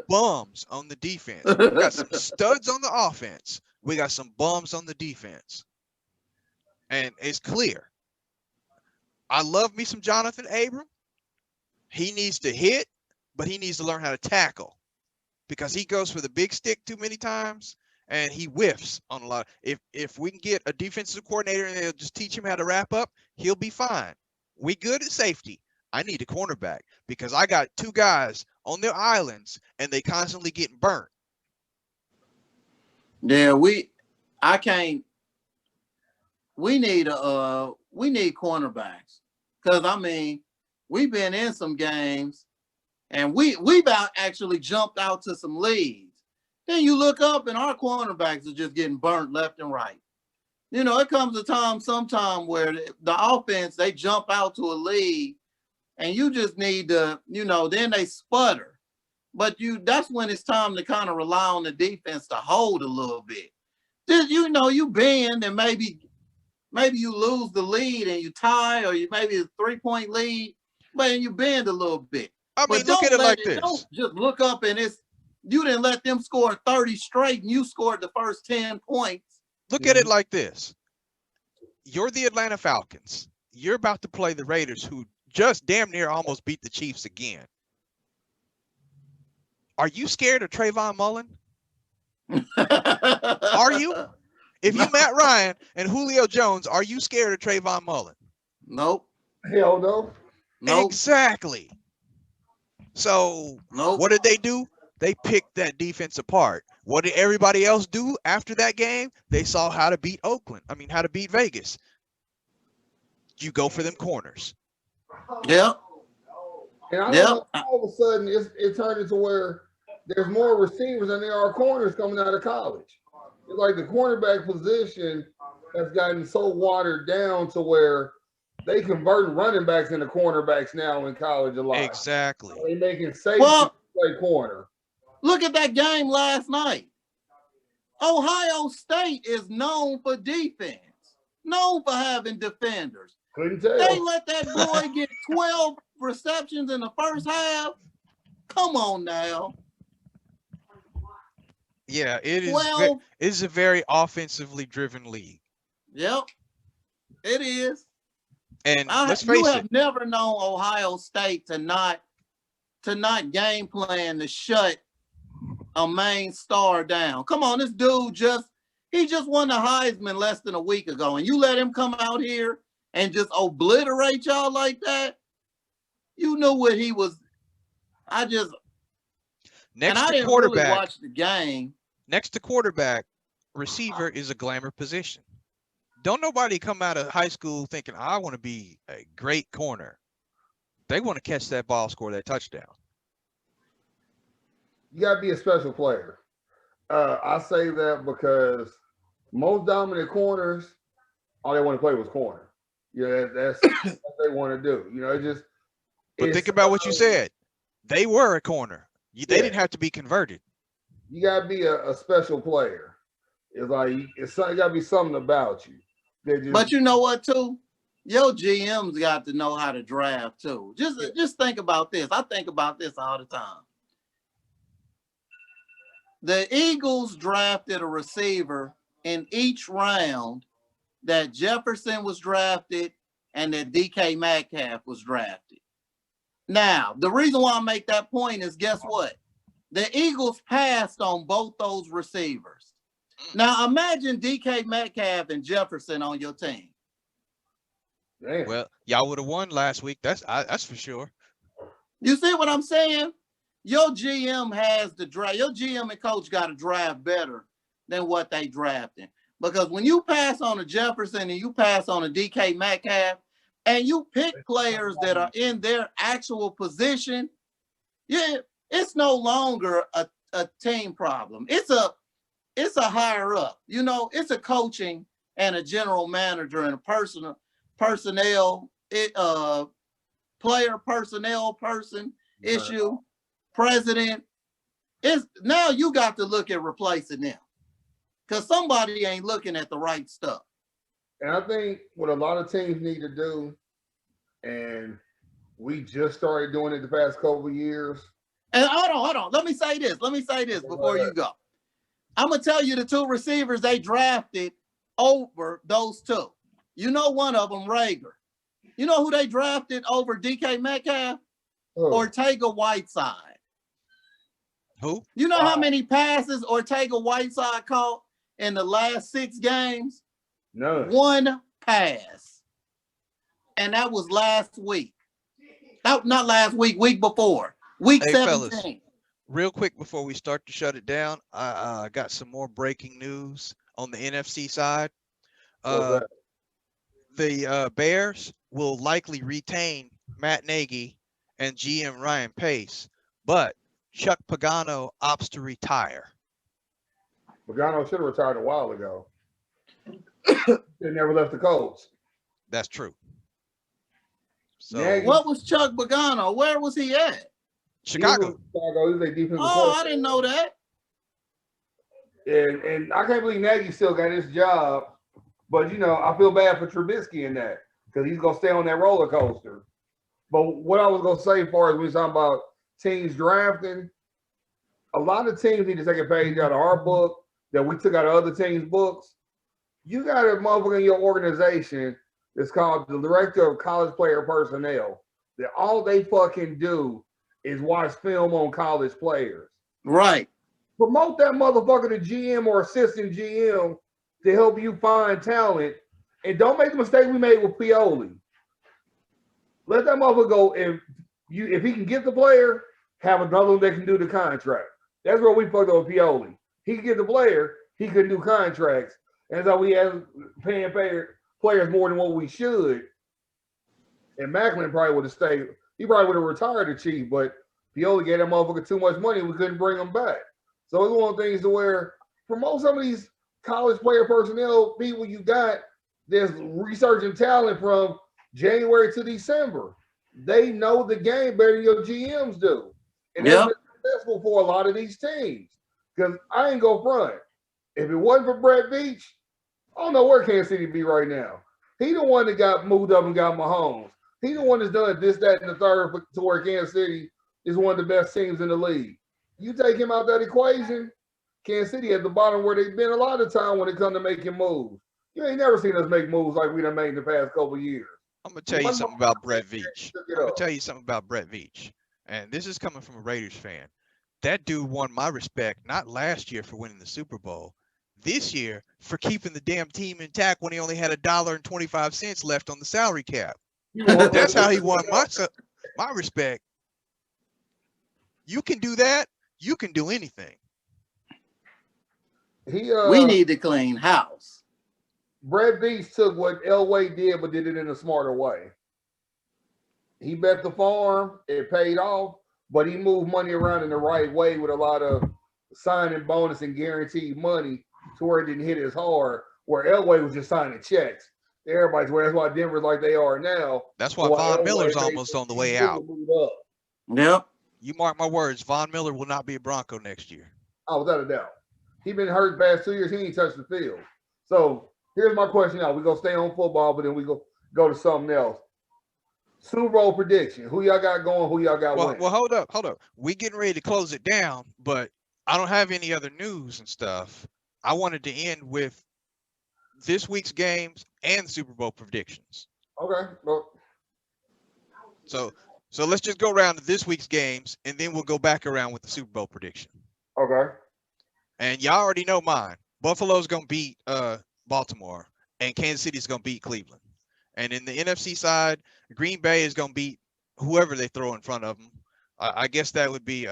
bums on the defense. We got some studs on the offense. We got some bums on the defense. And it's clear. I love me some Jonathan Abram. He needs to hit, but he needs to learn how to tackle because he goes for the big stick too many times and he whiffs on a lot. If we can get a defensive coordinator and they'll just teach him how to wrap up, he'll be fine. We good at safety. I need a cornerback because I got two guys on their islands and they constantly getting burnt. Yeah, we need cornerbacks. Because I mean, we've been in some games and we've actually jumped out to some leads. Then you look up and our cornerbacks are just getting burnt left and right. You know, it comes a time sometime where the offense, they jump out to a lead and you just need to, you know, then they sputter. But that's when it's time to kind of rely on the defense to hold a little bit. Just, you know, you bend and maybe you lose the lead and you tie, or you maybe a 3-point lead, but you bend a little bit. I mean, look at it like this. Don't just look up and you didn't let them score 30 straight and you scored the first 10 points. Look at it like this. You're the Atlanta Falcons. You're about to play the Raiders, who just damn near almost beat the Chiefs again. Are you scared of Trayvon Mullen? Are you? If you Matt Ryan and Julio Jones, are you scared of Trayvon Mullen? Nope. Hell no. Nope. Exactly. So nope. What did they do? They picked that defense apart. What did everybody else do after that game? They saw how to beat how to beat Vegas. You go for them corners. Yep. And I don't know, all of a sudden it turned into where there's more receivers than there are corners coming out of college. It's like the cornerback position has gotten so watered down to where they convert running backs into cornerbacks now in college a lot. Exactly. They're making safety play corner. Look at that game last night. Ohio State is known for defense, known for having defenders. Couldn't tell. They let that boy get 12 receptions in the first half. Come on now. Yeah, it is a very offensively driven league. Yep, it is. And let's face it, you have never known Ohio State to not game plan to shut a main star down. Come on, this dude just won the Heisman less than a week ago, and you let him come out here and just obliterate y'all like that. You knew what he was. Next I to didn't quarterback, really watch the game. Next to quarterback, receiver is a glamour position. Don't nobody come out of high school thinking, I want to be a great corner. They want to catch that ball, score that touchdown. You got to be a special player. I say that because most dominant corners, all they want to play was corner. Yeah, that's what they want to do. You know, But think about what you said. They were a corner. They didn't have to be converted. You got to be a special player. It's like it got to be something about you. But you know what, too? Your GM's got to know how to draft, too. Just think about this. I think about this all the time. The Eagles drafted a receiver in each round that Jefferson was drafted and that DK Metcalf was drafted. Now, the reason why I make that point is, guess what? The Eagles passed on both those receivers. Now, imagine DK Metcalf and Jefferson on your team. Damn. Well, y'all would have won last week. That's for sure. You see what I'm saying? Your GM has the draft. Your GM and coach got to draft better than what they drafting. Because when you pass on a Jefferson and you pass on a DK Metcalf and you pick players that are in their actual position, yeah, it's no longer a team problem. It's a higher up. You know, it's a coaching and a general manager and a personnel player personnel person issue, president. Is now you got to look at replacing them because somebody ain't looking at the right stuff. And I think what a lot of teams need to do, and we just started doing it the past couple of years. And hold on. Let me say this before you go. I'm gonna tell you the two receivers they drafted over those two. You know one of them, Rager. You know who they drafted over DK Metcalf? Ortega-Whiteside. Who? You know how many passes Ortega-Whiteside caught in the last 6 games? None. 1 pass. And that was last week. Not last week, week before. Week 17. Fellas, real quick before we start to shut it down, I got some more breaking news on the NFC side. The Bears will likely retain Matt Nagy and GM Ryan Pace, but Chuck Pagano opts to retire. Pagano should have retired a while ago. They never left the Colts. That's true. So Nagy, what was Chuck Pagano? Where was he at? Chicago. He was their defensive Oh, I didn't know that. And I can't believe Nagy still got his job. But, you know, I feel bad for Trubisky in that because he's going to stay on that roller coaster. But what I was going to say as far as we were talking about teams drafting, a lot of teams need to take a page out of our book that we took out of other teams' books. You got a motherfucker in your organization that's called the Director of College Player Personnel that all they fucking do is watch film on college players. Right. Promote that motherfucker to GM or assistant GM to help you find talent. And don't make the mistake we made with Pioli. Let that motherfucker go. If he can get the player, have another one that can do the contract. That's where we fucked up with Pioli. He can get the player, he can do contracts. And so we have paying players more than what we should. And Macklin probably would have stayed. He probably would have retired the Chief, but Pioli gave that motherfucker too much money. We couldn't bring him back. So it's one of the things to where promote some of these college player personnel people you got that's researching talent from January to December. They know the game better than your GMs do. And that's been successful for a lot of these teams. Because I ain't go front. If it wasn't for Brett Veach, I don't know where Kansas City be right now. He the one that got moved up and got Mahomes. He the one that's done this, that, and the third to where Kansas City is one of the best teams in the league. You take him out that equation, Kansas City at the bottom where they've been a lot of time when it comes to making moves. You ain't never seen us make moves like we done made in the past couple of years. I'm going to tell you something about Brett Veach. And this is coming from a Raiders fan. That dude won my respect, not last year for winning the Super Bowl, this year for keeping the damn team intact when he only had $1.25 left on the salary cap. That's how he won my respect. You can do that. You can do anything. We need to clean house. Brett Veach took what Elway did, but did it in a smarter way. He bet the farm. It paid off, but he moved money around in the right way with a lot of signing bonus and guaranteed money to where it didn't hit as hard, where Elway was just signing checks. Everybody's where that's why Denver's like they are now. That's why Von Miller's almost on the way out. Yep. You mark my words, Von Miller will not be a Bronco next year. Oh, without a doubt. He's been hurt the past 2 years. He ain't touched the field. So here's my question now. We're going to stay on football, but then we go to something else. Super Bowl prediction. Who y'all got going? Who y'all got winning? Well, hold up. We getting ready to close it down, but I don't have any other news and stuff. I wanted to end with this week's games and Super Bowl predictions. Okay. Well, so let's just go around to this week's games, and then we'll go back around with the Super Bowl prediction. Okay. And y'all already know mine. Buffalo's going to beat Baltimore, and Kansas City's going to beat Cleveland. And in the NFC side, Green Bay is going to beat whoever they throw in front of them. I guess that would be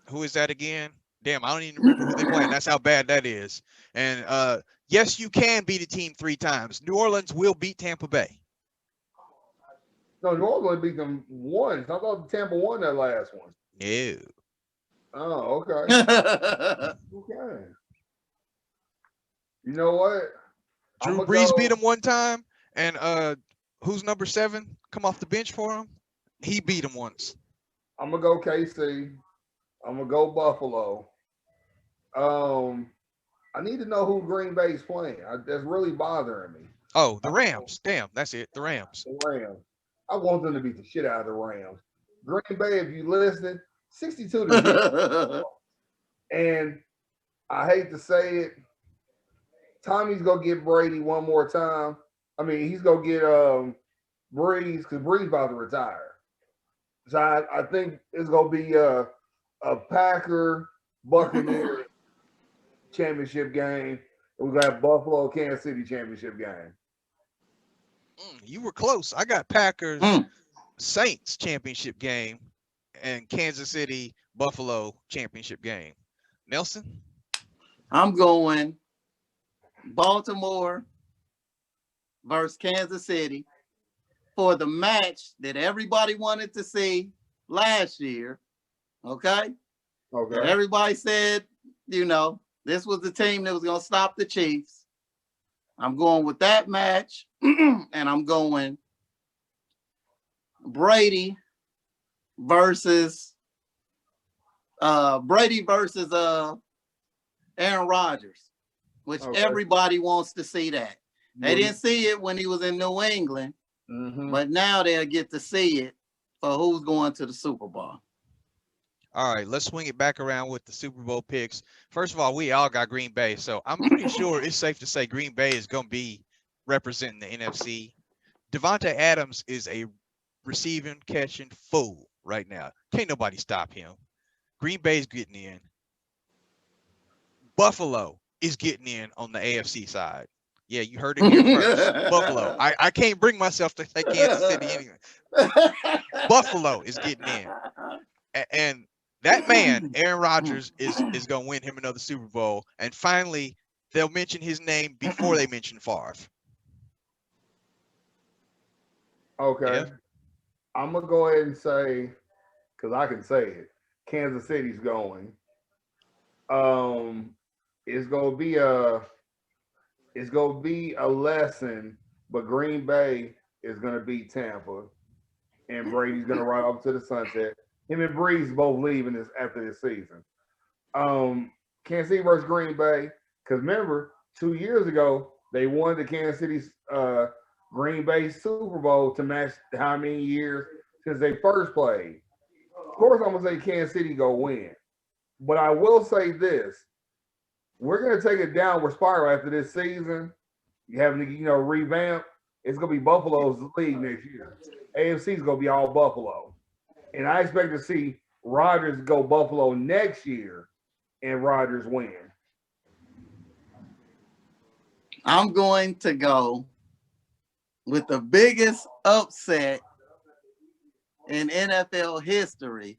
who is that again? Damn, I don't even remember who they playing. That's how bad that is. And yes, you can beat a team 3 times. New Orleans will beat Tampa Bay. No, New Orleans beat them once. I thought Tampa won that last one. No. Oh, okay. Okay. You know what? Drew I'ma Brees go- beat him one time, and who's number 7 come off the bench for him? He beat him once. I'm gonna go KC. I'm gonna go Buffalo. I need to know who Green Bay's playing. That's really bothering me. Oh, the Rams. Damn, that's it. The Rams. The Rams. I want them to beat the shit out of the Rams. Green Bay, if you listening, 62 to 0. And I hate to say it, Tommy's gonna get Brady one more time. I mean, he's gonna get Breeze because Breeze about to retire. So I think it's gonna be a Packer Buccaneer championship game. And we got Buffalo Kansas City championship game. You were close. I got Packers Saints championship game and Kansas City Buffalo championship game. Nelson? I'm going Baltimore versus Kansas City for the match that everybody wanted to see last year. Okay? Okay. And everybody said, you know, this was the team that was going to stop the Chiefs. I'm going with that match, and I'm going Brady versus Aaron Rodgers, which everybody wants to see that. They didn't see it when he was in New England, but now they'll get to see it for who's going to the Super Bowl. All right, let's swing it back around with the Super Bowl picks. First of all, we all got Green Bay, so I'm pretty sure it's safe to say Green Bay is going to be representing the NFC. Devontae Adams is a receiving, catching fool right now. Can't nobody stop him. Green Bay's getting in. Buffalo is getting in on the AFC side. Yeah, you heard it here first. Buffalo. I can't bring myself to say Kansas City anyway. Buffalo is getting in. And that man, Aaron Rodgers, is going to win him another Super Bowl. And finally, they'll mention his name before they mention Favre. Okay. Yeah. I'm going to go ahead and say, because I can say it, Kansas City's going. It's going to be a lesson, but Green Bay is going to beat Tampa. And Brady's going to ride off to the sunset. Him and Breeze both leaving this after this season. Kansas City versus Green Bay. Because remember, 2 years ago, they won the Kansas City Green Bay Super Bowl to match how many years since they first played. Of course, I'm going to say Kansas City go win. But I will say this. We're going to take a downward spiral after this season. You having to, revamp. It's going to be Buffalo's league next year. AFC is going to be all Buffalo. And I expect to see Rodgers go Buffalo next year and Rodgers win. I'm going to go with the biggest upset in NFL history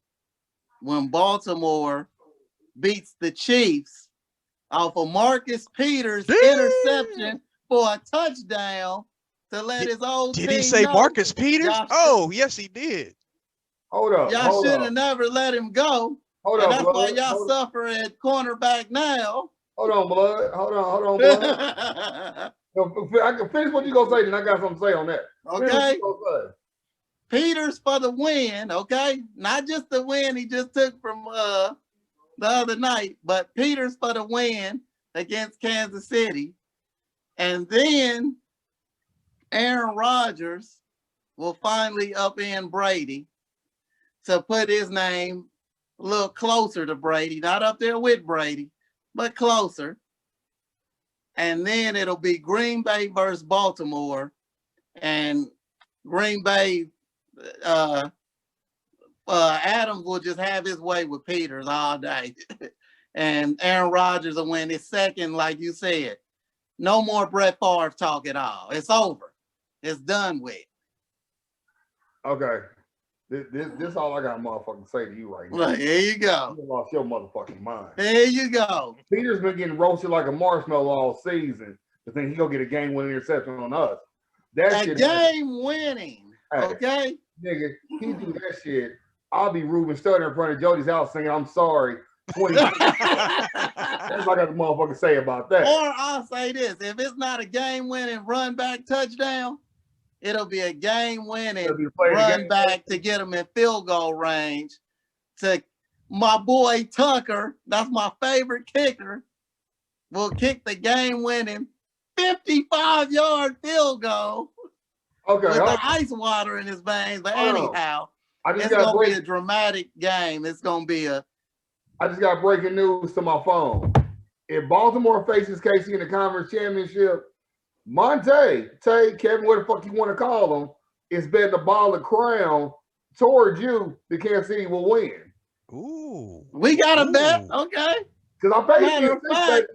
when Baltimore beats the Chiefs off of Marcus Peters' interception for a touchdown to let his old team Did he say know Marcus Peters? y'all Yes, he did. Hold up. y'all should have never let him go. Hold And up, that's why blood. y'all suffer at cornerback now. Hold on, blood. Hold on, blood. I can finish what you gonna say, then I got something to say on that. Okay. Peters for the win, okay? Not just the win he just took from the other night, but Peters for the win against Kansas City. And then Aaron Rodgers will finally upend Brady to put his name a little closer to Brady, not up there with Brady, but closer. And then it'll be Green Bay versus Baltimore, and Green Bay, Adams will just have his way with Peters all day. And Aaron Rodgers will win his second, like you said. No more Brett Favre talk at all. It's over. It's done with. Okay. This all I got motherfucking say to you right now. Look, here you go. You lost your motherfucking mind. Here you go. Peter's been getting roasted like a marshmallow all season. To think he gonna get a game-winning interception on us. That A shit. game winning. Hey. Okay. Nigga, he do that shit. I'll be Ruben Studdard in front of Jody's house singing "I'm sorry." 20. That's what I got the motherfucker say about that. Or I'll say this: if it's not a game-winning run back touchdown, it'll be a game-winning It'll be playing the run game. back to get them in field goal range. To my boy Tucker, that's my favorite kicker, will kick the game-winning 55-yard field goal Okay, with hold the on. ice water in his veins. But Hold on. anyhow, I just it's got gonna be a dramatic game. It's gonna be a breaking news to my phone. If Baltimore faces KC in the conference championship, Monte, Tay, Kevin, what the fuck you want to call them, is betting the ball of crown towards you that Kansas City will win. Ooh. we got a bet. Ooh. Okay. Because I paid Matter you of fact-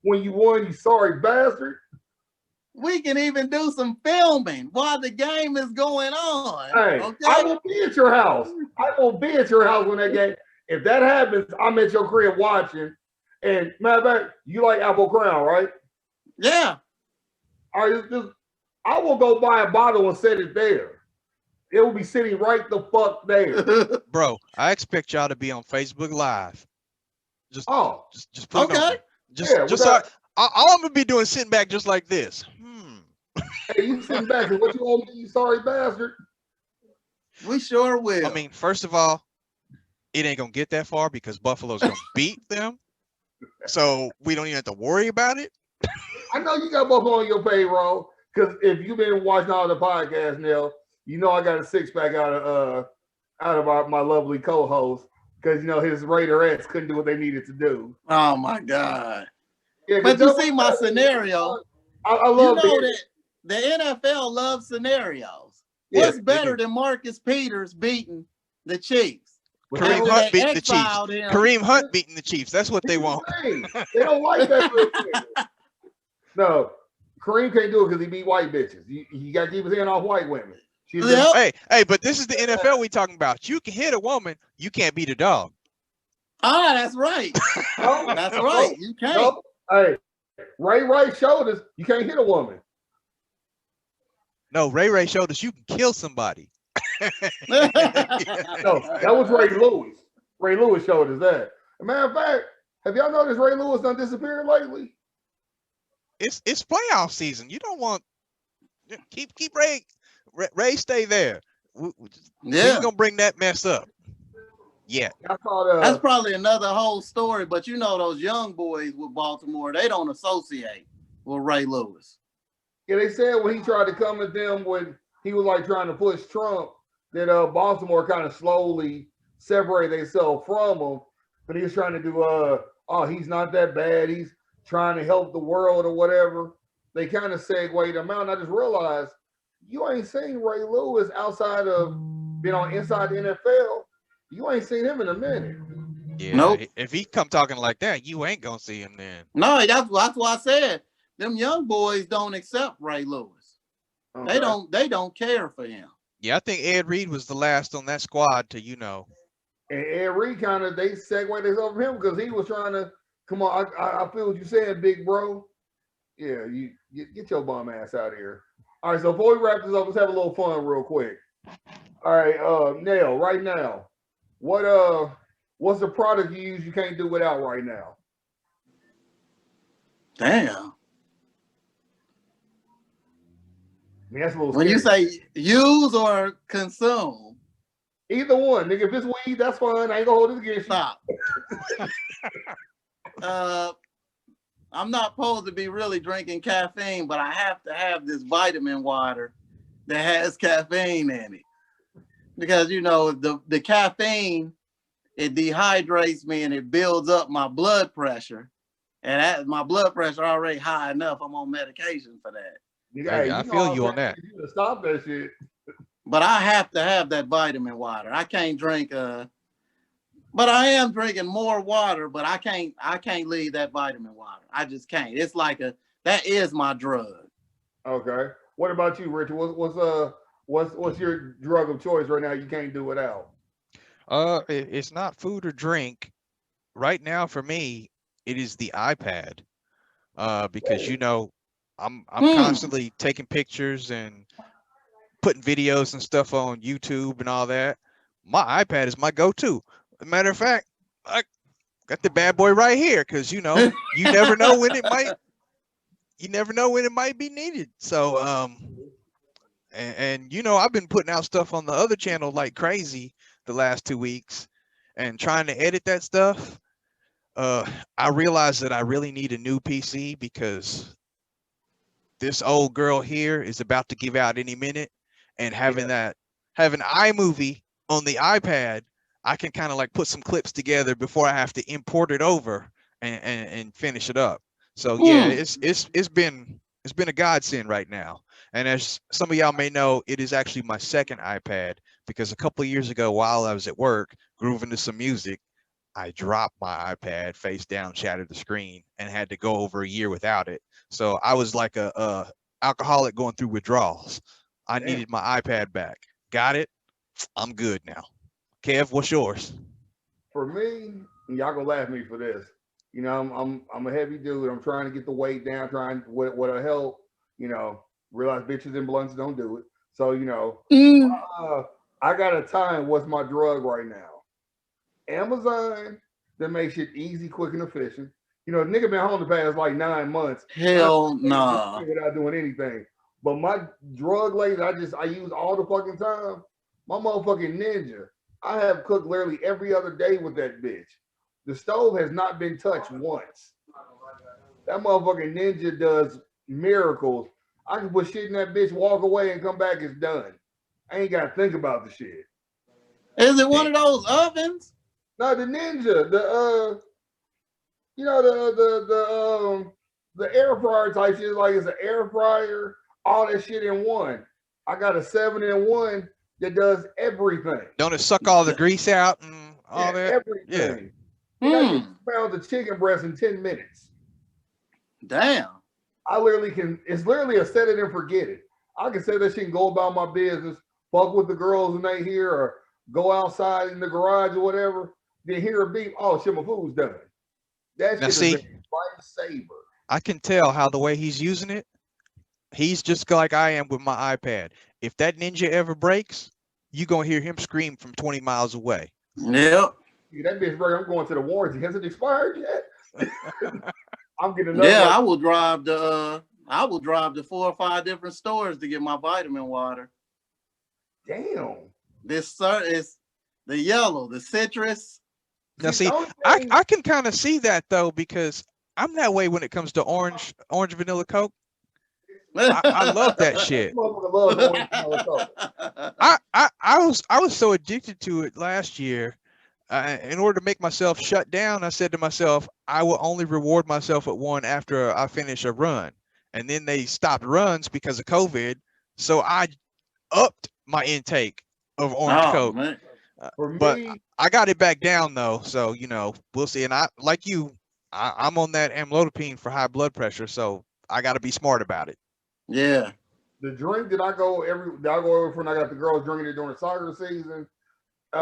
when you won, you sorry bastard. We can even do some filming while the game is going on. Hey, Okay. I will be at your house. I will be at your house when that game. If that happens, I'm at your crib watching. And matter of fact, you like Apple Crown, right? Yeah. All right, I will go buy a bottle and set it there. It will be sitting right the fuck there. Bro, I expect y'all to be on Facebook Live. Just Oh, just put it on. Okay. Just yeah, just so all I'm gonna be doing is sitting back just like this. hey, you sitting back and what you owe me, you sorry bastard? We sure will. I mean, first of all, it ain't gonna get that far because Buffalo's gonna beat them. So we don't even have to worry about it. I know you got both on your payroll because if you've been watching all the podcasts, Neil, you know I got a six-pack out of my lovely co-host because you know his Raiderettes couldn't do what they needed to do. Oh my God. Yeah, But you see my scenario. I You love know it. that the NFL loves scenarios. Yeah, What's better than Marcus Peters beating the Chiefs? Kareem After Hunt they beating the Chiefs. exiled him. Kareem Hunt beating the Chiefs. That's what they want. They don't like that. Real quick. No, Kareem can't do it because he beat white bitches. You got to keep his hand off white women. She's Yep. Hey, but this is the NFL we talking about. You can hit a woman, you can't beat a dog. Ah, that's right. no, That's no, right. You can't. no. Hey, Ray showed us you can't hit a woman. No, Ray showed us you can kill somebody. No, that was Ray Lewis. Ray Lewis showed us that. As a matter of fact, have y'all noticed Ray Lewis done disappeared lately? It's playoff season. You don't want keep Ray stay there. We Yeah. ain't gonna bring that mess up. Yeah. I thought That's probably another whole story, but you know those young boys with Baltimore, they don't associate with Ray Lewis. yeah, they said when he tried to come at them when he was like trying to push Trump, that Baltimore kind of slowly separated themselves from him. But he was trying to do oh, he's not that bad. He's trying to help the world or whatever. They kind of segued him out. And I just realized you ain't seen Ray Lewis outside of being on inside the NFL. You ain't seen him in a minute. Yeah. Nope. If he come talking like that, you ain't gonna see him then. No, that's why I said them young boys don't accept Ray Lewis. Okay. They don't care for him. Yeah, I think Ed Reed was the last on that squad to, And Ed Reed kind of they segued themselves from him because he was trying to come on. I feel what you're saying, big bro. Yeah, you get your bum ass out of here. All right, so before we wrap this up, let's have a little fun real quick. All right, Nell, right now, what's the product you use you can't do without right now? Damn. I mean, that's a little When you scary. say use or consume, Either one, nigga. If it's weed, that's fine. I ain't gonna hold it against you. stop. I'm not supposed to be really drinking caffeine, but I have to have this vitamin water that has caffeine in it. Because you know, the caffeine, it dehydrates me and it builds up my blood pressure. And my blood pressure already high enough. I'm on medication for that. Nigga, Hey, I know feel I'm you on saying? that. You gotta stop that shit. But I have to have that vitamin water. I can't drink but I am drinking more water, but I can't leave that vitamin water. I just can't. It's like that is my drug. Okay. What about you, Richard? What's your drug of choice right now? You can't do without. It's not food or drink. Right now, for me, it is the iPad. Because I'm Hmm. constantly taking pictures and putting videos and stuff on YouTube and all that. My iPad is my go-to. Matter of fact, I got the bad boy right here because you never know when it might be needed. So and I've been putting out stuff on the other channel like crazy the last 2 weeks and trying to edit that stuff. I realized that I really need a new PC because this old girl here is about to give out any minute, and having iMovie on the iPad, I can kind of like put some clips together before I have to import it over and finish it up. So yeah, Hmm. it's been a godsend right now. And as some of y'all may know, it is actually my second iPad because a couple of years ago while I was at work grooving to some music, I dropped my iPad face down, shattered the screen, and had to go over a year without it. So I was like a alcoholic going through withdrawals. I Damn. needed my iPad back. Got it. I'm good now. Kev, what's yours? For me, and y'all gonna laugh at me for this. I'm a heavy dude. I'm trying to get the weight down. Trying what'll help. You know, realize bitches and blunts don't do it. So Hmm. uh, I gotta time what's my drug right now. Amazon that makes it easy, quick, and efficient. Nigga been home the past like 9 months. I Hell can't do nah. shit without doing anything. But my drug lady, I use all the fucking time. My motherfucking Ninja. I have cooked literally every other day with that bitch. The stove has not been touched once. That motherfucking Ninja does miracles. I can put shit in that bitch, walk away, and come back. It's done. I ain't gotta think about the shit. Is it one Damn. of those ovens? No, the Ninja, you know the air fryer type shit, like it's an air fryer, all that shit in one. I got a 7-in-1 that does everything. Don't it suck all the grease out and Yeah, all that? Yeah. everything. And I get Hmm. 2 pounds of chicken breast in 10 minutes. Damn. I literally can, it's literally a set it and forget it. I can say that shit and go about my business, fuck with the girls when they here, or go outside in the garage or whatever, then hear a beep, oh shit, my food's done. That Now shit has been see, a lifesaver. I can tell how the way he's using it. He's just like I am with my iPad. If that Ninja ever breaks, you gonna hear him scream from 20 miles away. Yep. That bitch, bro, I'm going to the warranty. Has it expired yet? I'm getting another Yeah, like, I will drive to 4 or 5 different stores to get my vitamin water. damn. This sir is the yellow, the citrus. Now See, the see, only I thing, I can kind of see that though because I'm that way when it comes to orange vanilla Coke. I love that this shit. motherfucker loves orange vanilla Coke. I was so addicted to it last year. In order to make myself shut down, I said to myself, I will only reward myself at one after I finish a run. And then they stopped runs because of COVID, so I upped my intake of orange Oh Coke. man. For But me, I got it back down though, so we'll see. And I like you, I'm on that amlodipine for high blood pressure, so I got to be smart about it. Yeah. the drink that I go over for when I got the girls drinking it during the soccer season. I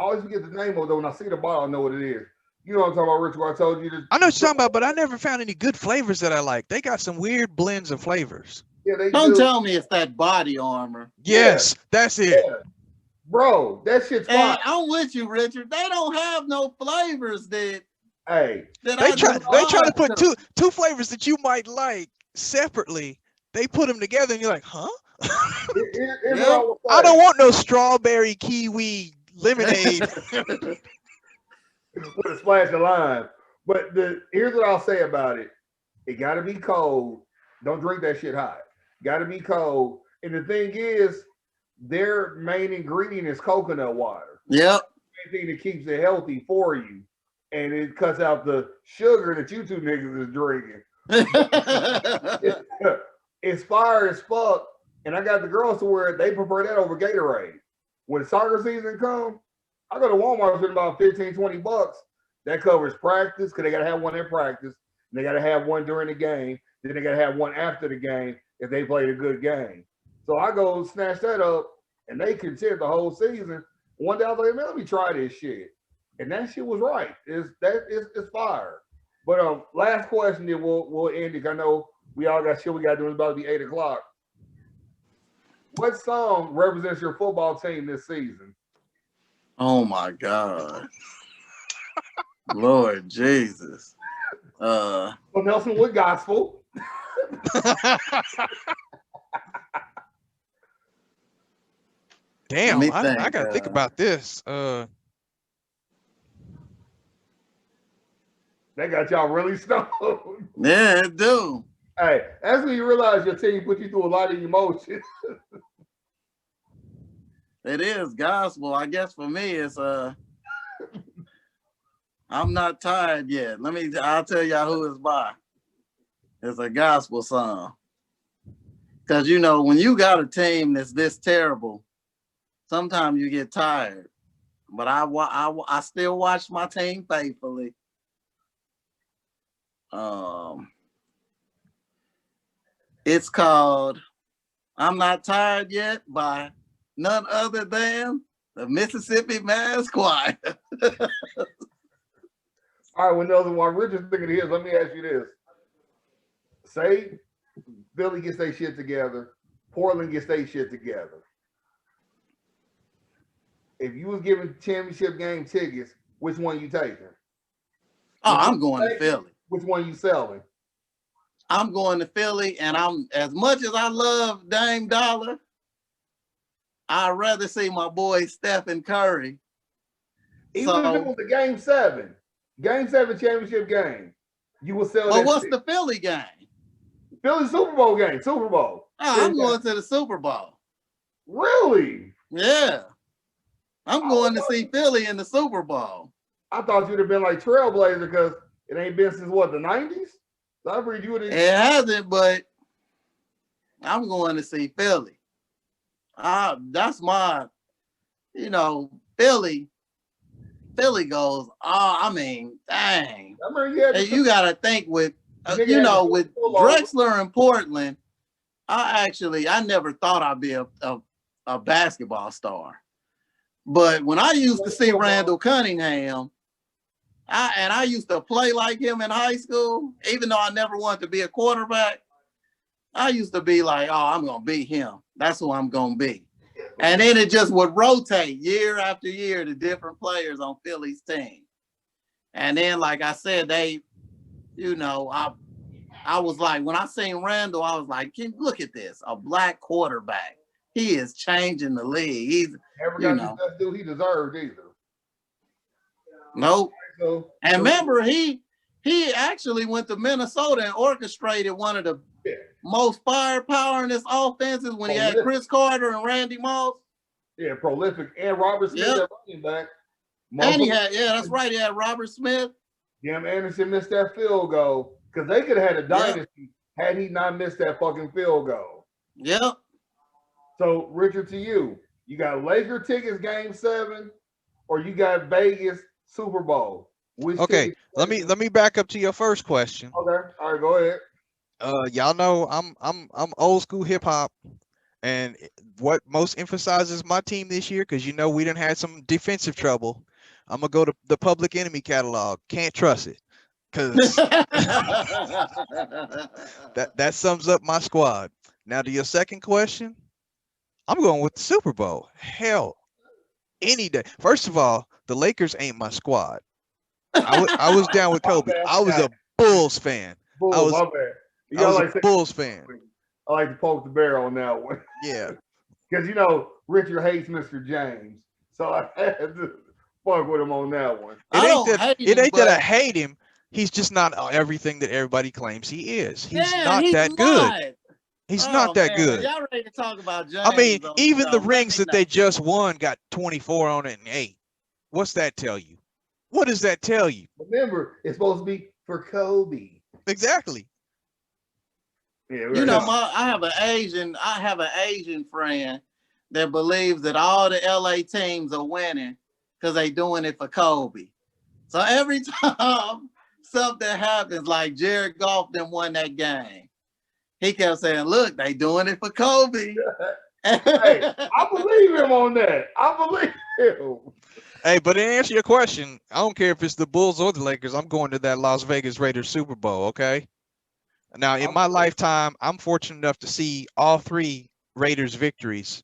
always forget the name of it though. When I see the bottle, I know what it is. You know what I'm talking about, Rich? What I told you to, I know what you're talking about, but I never found any good flavors that I like. They got some weird blends of flavors. yeah, they Don't do. tell me it's that body armor. Yeah, Yes, that's it. yeah, bro, that shit's fire. And I'm with you, Richard. They don't have no flavors Hey, that They I try they try to despise. put two flavors that you might like separately. They put them together, and you're like, huh? here's what I Yep. will I say don't want no strawberry kiwi lemonade. with a splash of lime. But here's what I'll say about it. It got to be cold. Don't drink that shit hot. Got to be cold. And the thing is, their main ingredient is coconut water. Yep. Main thing that keeps it healthy for you, and it cuts out the sugar that you two niggas is drinking. It's fire as fuck, and I got the girls to where they prefer that over Gatorade. When soccer season comes, I go to Walmart spend about 15, $20. That covers practice because they gotta have one in practice, and they gotta have one during the game. Then they gotta have one after the game if they played a good game. So I go snatch that up, and they contend the whole season. One day I was like, man, let me try this shit, and that shit was right. It's fire. But last question, then we'll end it. I know we all got shit we got to do. It's about to be 8:00. What song represents your football team this season? Oh my God. Lord Jesus. Well, Nelson Wood Gospel. Damn, me I think, gotta think about this. They got y'all really stoned. Yeah, it do. Hey, that's when you realize your team put you through a lot of emotions. It is gospel. I guess for me, it's I'm not tired yet. I'll tell y'all who it's by. It's a gospel song. Because you know, when you got a team that's this terrible, sometimes you get tired. But I still watch my team faithfully. It's called "I'm Not Tired Yet" by none other than the Mississippi Mass Choir. All right, well, Nelson, while we're just thinking of his, let me ask you this. Say Philly gets their shit together, Portland gets their shit together. If you was given championship game tickets, which one you taking? Oh, I'm going to Philly. Which one you selling? I'm going to Philly, and I'm as much as I love Dame Dollar, I'd rather see my boy Stephen Curry. Even if it was the game 7 championship game, you will sell. Well, what's the Philly game? Philly Super Bowl game, Super Bowl. Oh, I'm going to the Super Bowl. Really? Yeah. I'm going to see Philly in the Super Bowl. I thought you'd have been like Trailblazer because it ain't been since what, the 90s? So I read you it hasn't, but I'm going to see Philly. That's my, Philly goes, dang. I mean, you got to think with, with Drexler in Portland, I never thought I'd be a basketball star. But when I used to see Randall Cunningham, I used to play like him in high school, even though I never wanted to be a quarterback, I used to be like, oh, I'm going to be him. That's who I'm going to be. And then it just would rotate year after year to different players on Philly's team. And then, like I said, I was like, when I seen Randall, I was like, look at this, a black quarterback. He is changing the league. He's never got the best dude he deserved either. Nope. And remember, he actually went to Minnesota and orchestrated one of the most firepower in his offenses when he had Chris Carter and Randy Moss. Yeah, prolific. And Robert Smith at running back. And he had, that's right, he had Robert Smith. Jim Anderson missed that field goal because they could have had a dynasty had he not missed that fucking field goal. Yep. So, Richard, to you got Laker tickets game 7 or you got Vegas Super Bowl? Okay, let me back up to your first question. Okay, all right, go ahead. Y'all know I'm old school hip hop, and what most emphasizes my team this year, because we done had some defensive trouble. I'm gonna go to the Public Enemy catalog. Can't trust it, because that sums up my squad. Now to your second question, I'm going with the Super Bowl. Hell, any day. First of all, the Lakers ain't my squad. I was down with Kobe. I was a Bulls fan. I was a Bulls fan. I like to poke the bear on that one. Yeah. Because, Richard hates Mr. James. So I had to fuck with him on that one. It ain't that I hate him. He's just not everything that everybody claims he is. He's not that good. He's not that good. Y'all ready to talk about James? I mean, even the rings that they just won got 24 on it and 8. What's that tell you? What does that tell you? Remember, it's supposed to be for Kobe. Exactly. Yeah, I have an Asian friend that believes that all the LA teams are winning because they doing it for Kobe. So every time something happens, like Jared Goff then won that game, He kept saying, "Look, they doing it for Kobe." Hey, I believe him on that. I believe him. Hey, but to answer your question, I don't care if it's the Bulls or the Lakers. I'm going to that Las Vegas Raiders Super Bowl. Okay. Now, in my lifetime, I'm fortunate enough to see all 3 Raiders victories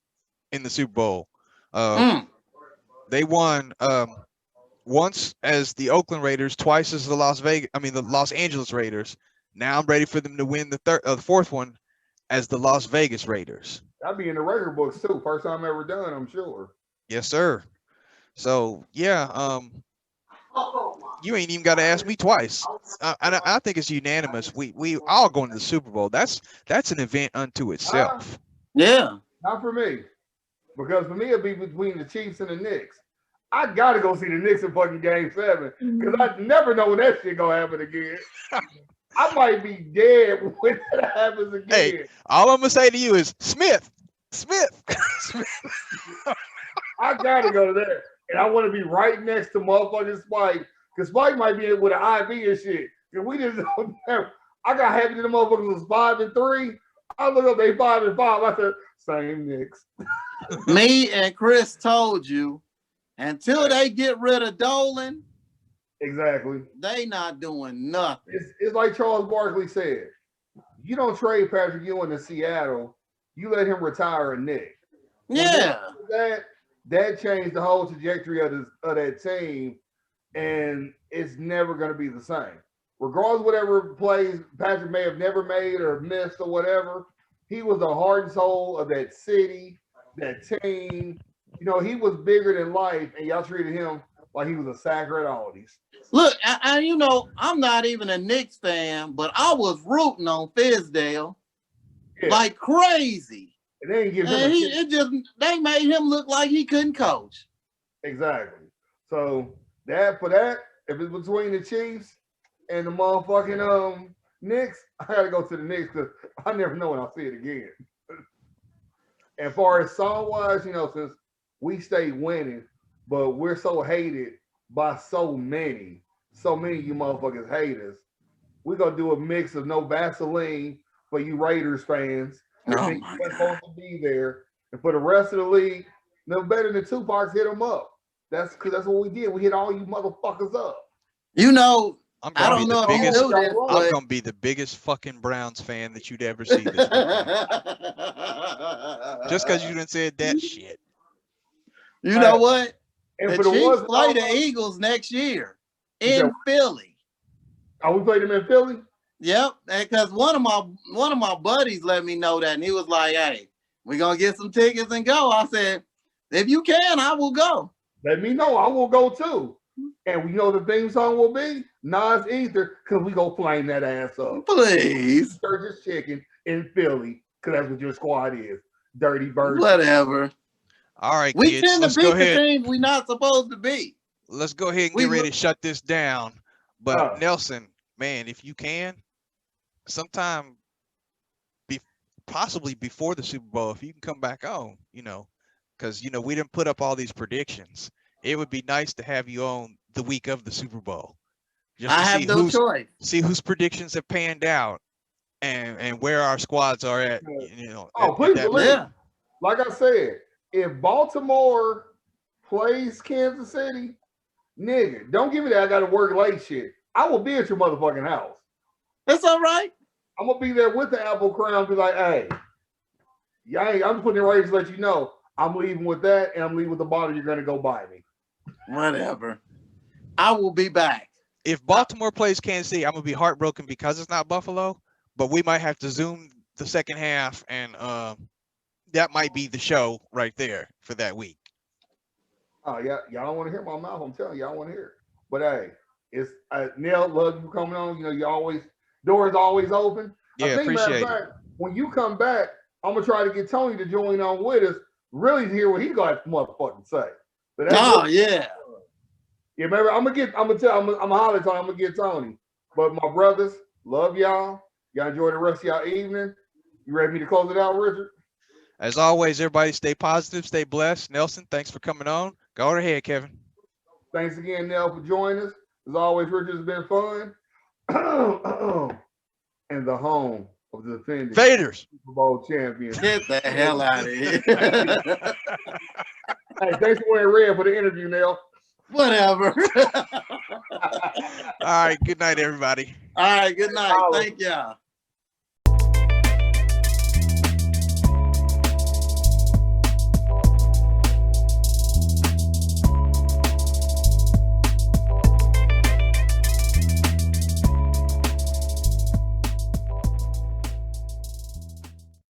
in the Super Bowl. They won once as the Oakland Raiders, twice as the Los Angeles Raiders. Now I'm ready for them to win the fourth one as the Las Vegas Raiders. That'd be in the record books too. First time ever done, I'm sure. Yes, sir. So yeah, you ain't even got to ask me twice. And I think it's unanimous. We all going to the Super Bowl. That's an event unto itself. Yeah. Not for me. Because for me, it'd be between the Chiefs and the Knicks. I gotta go see the Knicks in fucking Game 7 because I never know when that shit gonna happen again. I might be dead when that happens again. Hey, all I'm gonna say to you is Smith. I gotta go to that, and I want to be right next to motherfucking Spike because Spike might be with an IV and shit. And we just don't have. I got happy to the motherfuckers was 5-3. I look up, they 5-5. I said same Knicks. Me and Chris told you until they get rid of Dolan, exactly, they not doing nothing. It's like Charles Barkley said. You don't trade Patrick Ewing to Seattle. You let him retire a Knick. Yeah. That changed the whole trajectory of that team, and it's never going to be the same. Regardless of whatever plays Patrick may have never made or missed or whatever, he was the heart and soul of that city, that team. You know, he was bigger than life, and y'all treated him like he was a sacker at Aldi's. Look, I you know, I'm not even a Knicks fan, but I was rooting on Fizdale like crazy. And they didn't give him they made him look like he couldn't coach. Exactly. So for that, if it's between the Chiefs and the motherfucking Knicks, I gotta go to the Knicks because I never know when I'll see it again. And far as song wise, you know, since we stay winning, but we're so hated by so many of you motherfuckers hate us. We're gonna do a mix of No Vaseline for you Raiders fans. Oh think we're supposed to be there, and for the rest of the league, no better than Tupac hit them up. That's because that's what we did. We hit all you motherfuckers up. You know, I don't know if you knew this, I'm gonna be the biggest fucking Browns fan that you'd ever see this weekend. Just because you didn't say that shit. You know what? And the for the Chiefs ones play the Eagles next year in Philly. Oh, we played them in Philly? Yep, because one of my buddies let me know that, and he was like, "Hey, we're gonna get some tickets and go." I said, "If you can, I will go." Let me know. I will go too. And we know the theme song will be Nas Ether, because we go flame that ass up. Please. Sturgis Chicken in Philly, because that's what your squad is. Dirty Bird. Whatever. All right, we kids, tend to let's beat go the ahead. teams we're not supposed to beat. Let's go ahead and get ready to shut this down. But Nelson, man, if you can, sometime possibly before the Super Bowl, if you can come back on, you know, because, you know, we didn't put up all these predictions. It would be nice to have you on the week of the Super Bowl. Just I have no choice. See whose predictions have panned out and where our squads are at, you know. Oh, please believe. Like I said, if Baltimore plays Kansas City, nigga, don't give me that I got to work late shit. I will be at your motherfucking house. That's all right. I'm going to be there with the Apple Crown, be like, hey, I'm putting it right to let you know, I'm leaving with that, and I'm leaving with the bottle you're going to go buy me. Whatever. I will be back. If Baltimore plays Kansas City, I'm going to be heartbroken because it's not Buffalo, but we might have to Zoom the second half, and that might be the show right there for that week. Oh, yeah, y'all don't want to hear my mouth. I'm telling you, y'all want to hear it. But hey, it's Neil, love you coming on. You know, you always doors always open. Yeah, appreciate it. When you come back, I'm gonna try to get Tony to join on with us. Really to hear what he got to motherfucking say. Yeah. Yeah, maybe I'm gonna holler at Tony. I'm gonna get Tony. But my brothers, love y'all. Y'all enjoy the rest of y'all evening. You ready for me to close it out, Richard? As always, everybody stay positive, stay blessed. Nelson, thanks for coming on. Go ahead, Kevin. Thanks again, Nell, for joining us. As always, Richard, has been fun. And the home of the defending Faders. Super Bowl champion. Get the hell out of here. Hey, thanks for wearing red for the interview, Nell. Whatever. All right. Good night, everybody. All right, good night. Thank y'all.